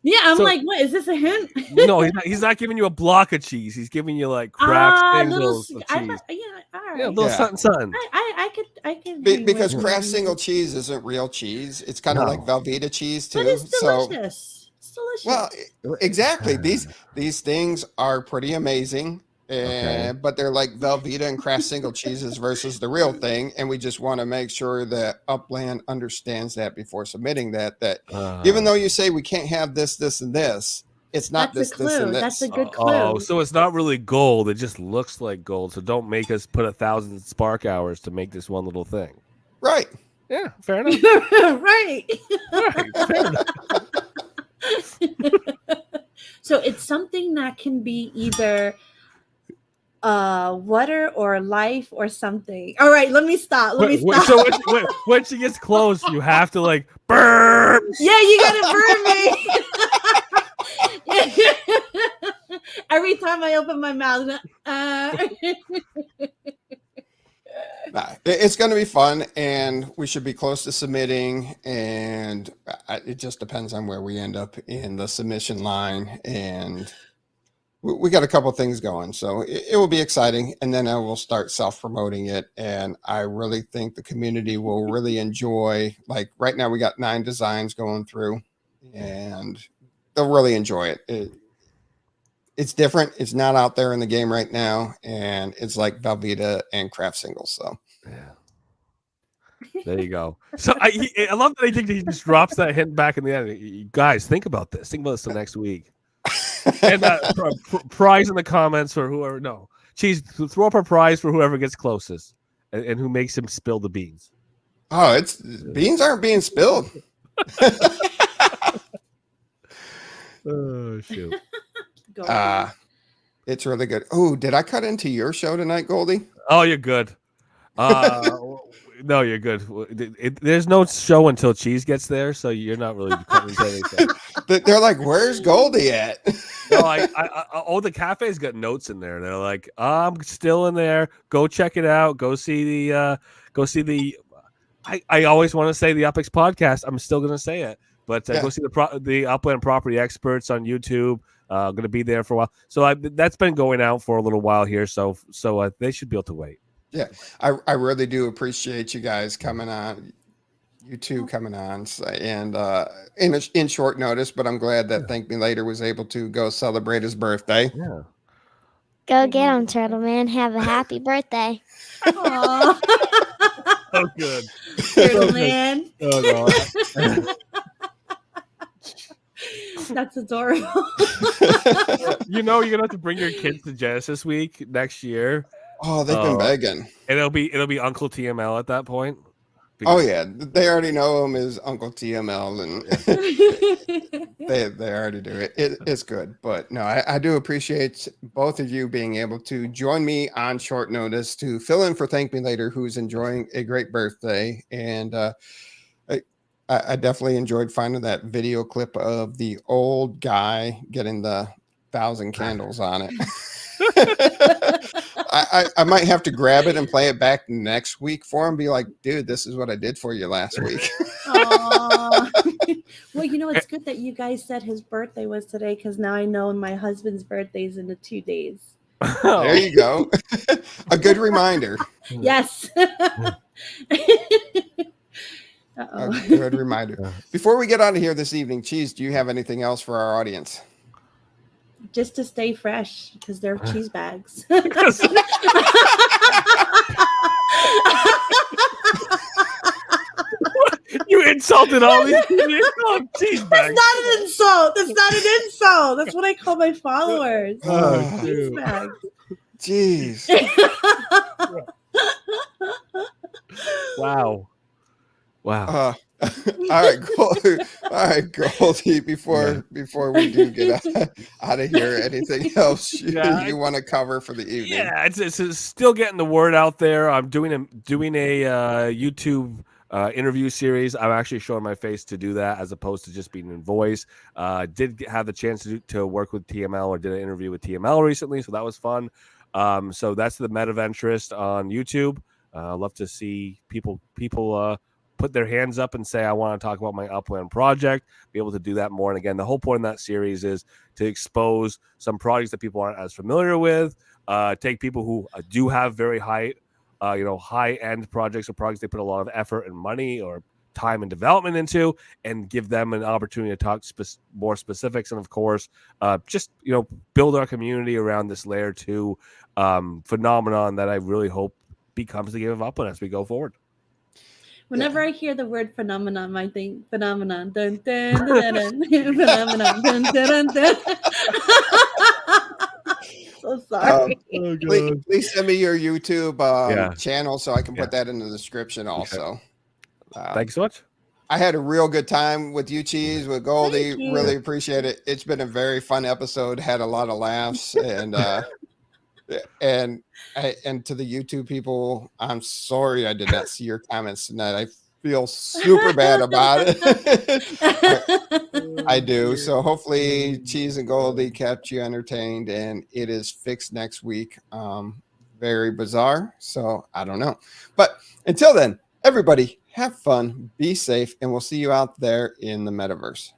Yeah, I'm So- like, what is this a hint? No, he's not giving you a block of cheese. He's giving you like craft singles of cheese. all Yeah, a right. little something. I could Because agree with craft you. single cheese isn't real cheese. It's kind of No. like Velveeta cheese too. But it's So, delicious. It's delicious. well, exactly. These things are pretty amazing, but they're like Velveeta and craft single cheeses versus the real thing. And we just want to make sure that Upland understands that before submitting that even though you say we can't have this, this, and this, it's not That's this, a this, clue. and this. That's a good clue. Oh, so it's not really gold. It just looks like gold. So don't make us put 1,000 spark hours to make this one little thing. Right. Yeah, fair enough. Right. Right, fair enough. So it's something that can be either water or life or something. All right, let me stop. Stop. So when she gets close, you have to like burp. Yeah, you gotta burn me. Every time I open my mouth. It's going to be fun, and we should be close to submitting, and it just depends on where we end up in the submission line, and we got a couple things going, so it will be exciting, and then I will start self-promoting it, and I really think the community will really enjoy, like right now we got 9 designs going through, and they'll really enjoy it. It's different. It's not out there in the game right now, and it's like Velveeta and craft singles. So, yeah, there you go. So I love that. I think he just drops that hint back in the end. You guys, think about this. Think about this the next week. And prize in the comments for whoever. No, Cheese, throw up a prize for whoever gets closest and who makes him spill the beans. Oh, it's beans aren't being spilled. Oh shoot. It's really good. Oh, did I cut into your show tonight, Goldie? Oh, you're good. No, you're good. There's no show until Cheese gets there, so you're not really cutting into anything. They're like, "Where's Goldie at?" No, the cafe's got notes in there. They're like, I'm still in there. Go check it out. Go see the. I always want to say the Upix podcast. I'm still going to say it, but go see the Upland Property Experts on YouTube. Going to be there for a while. So that's been going out for a little while here. So they should be able to wait. Yeah, I really do appreciate you guys coming on. You two coming on, and in short notice. But I'm glad that ThankMeLater was able to go celebrate his birthday. Yeah. Go get him, Turtle Man. Have a happy birthday. Aww. Oh, good. Turtle Man. Oh, no. That's adorable. You're gonna have to bring your kids to Genesis Week next year. Oh, they've been begging. And it'll be Uncle TML at that point. Oh yeah, they already know him as Uncle TML, and they already do it. It's good, but no, I do appreciate both of you being able to join me on short notice to fill in for ThankMeLater, who's enjoying a great birthday, and I definitely enjoyed finding that video clip of the old guy getting the 1,000 candles on it. I might have to grab it and play it back next week for him. Be like, dude, this is what I did for you last week. Well, it's good that you guys said his birthday was today, because now I know my husband's birthday is in 2 days. There you go. A good reminder. Yes. A good reminder. Before we get out of here this evening, Cheese, do you have anything else for our audience? Just to stay fresh, because they're cheese bags. You insulted all these people. Cheese bags. That's not an insult. That's not an insult. That's what I call my followers. Oh, Cheese dude. bags. Jeez. Wow. All right, Goldie. Before we do get out of here, anything else you want to cover for the evening? Yeah, it's still getting the word out there. I'm doing a YouTube interview series. I'm actually showing my face to do that as opposed to just being in voice. Did have the chance to work with TML, or did an interview with TML recently, so that was fun. So that's the meta of interest on YouTube. I love to see people put their hands up and say, I want to talk about my Upland project, be able to do that more. And again, the whole point of that series is to expose some projects that people aren't as familiar with, take people who do have very high-end projects or projects they put a lot of effort and money or time and development into, and give them an opportunity to talk more specifics. And of course, just, build our community around this layer 2 phenomenon that I really hope becomes the game of Upland as we go forward. Whenever I hear the word phenomenon, I think phenomenon. Dun, dun, dun, dun, dun, phenomenon. Dun, dun, dun, dun. So sorry. Please send me your YouTube channel so I can put that in the description also. Okay. Thanks so much. I had a real good time with you, Cheese, with Goldie. Really appreciate it. It's been a very fun episode. Had a lot of laughs, and and to the YouTube people, I'm sorry I did not see your comments tonight. I feel super bad about it. I do. So hopefully Cheese and Goldie kept you entertained, and it is fixed next week. Very bizarre. So I don't know. But until then, everybody have fun, be safe, and we'll see you out there in the metaverse.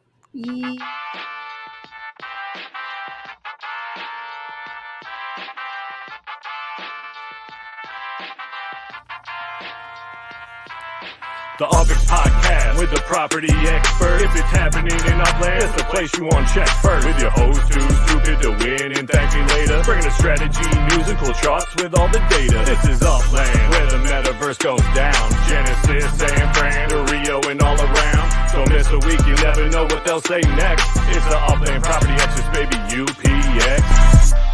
The Xperts Podcast with the property expert. If it's happening in Upland, it's the place you want to check first. With your host who's stupid to win and thank me later. Bringing the strategy, news, and cool charts with all the data. This is Upland, where the metaverse goes down. Genesis, San Fran, to Rio, and all around. Don't miss a week, you never know what they'll say next. It's the Upland Property Xperts, baby, UPX.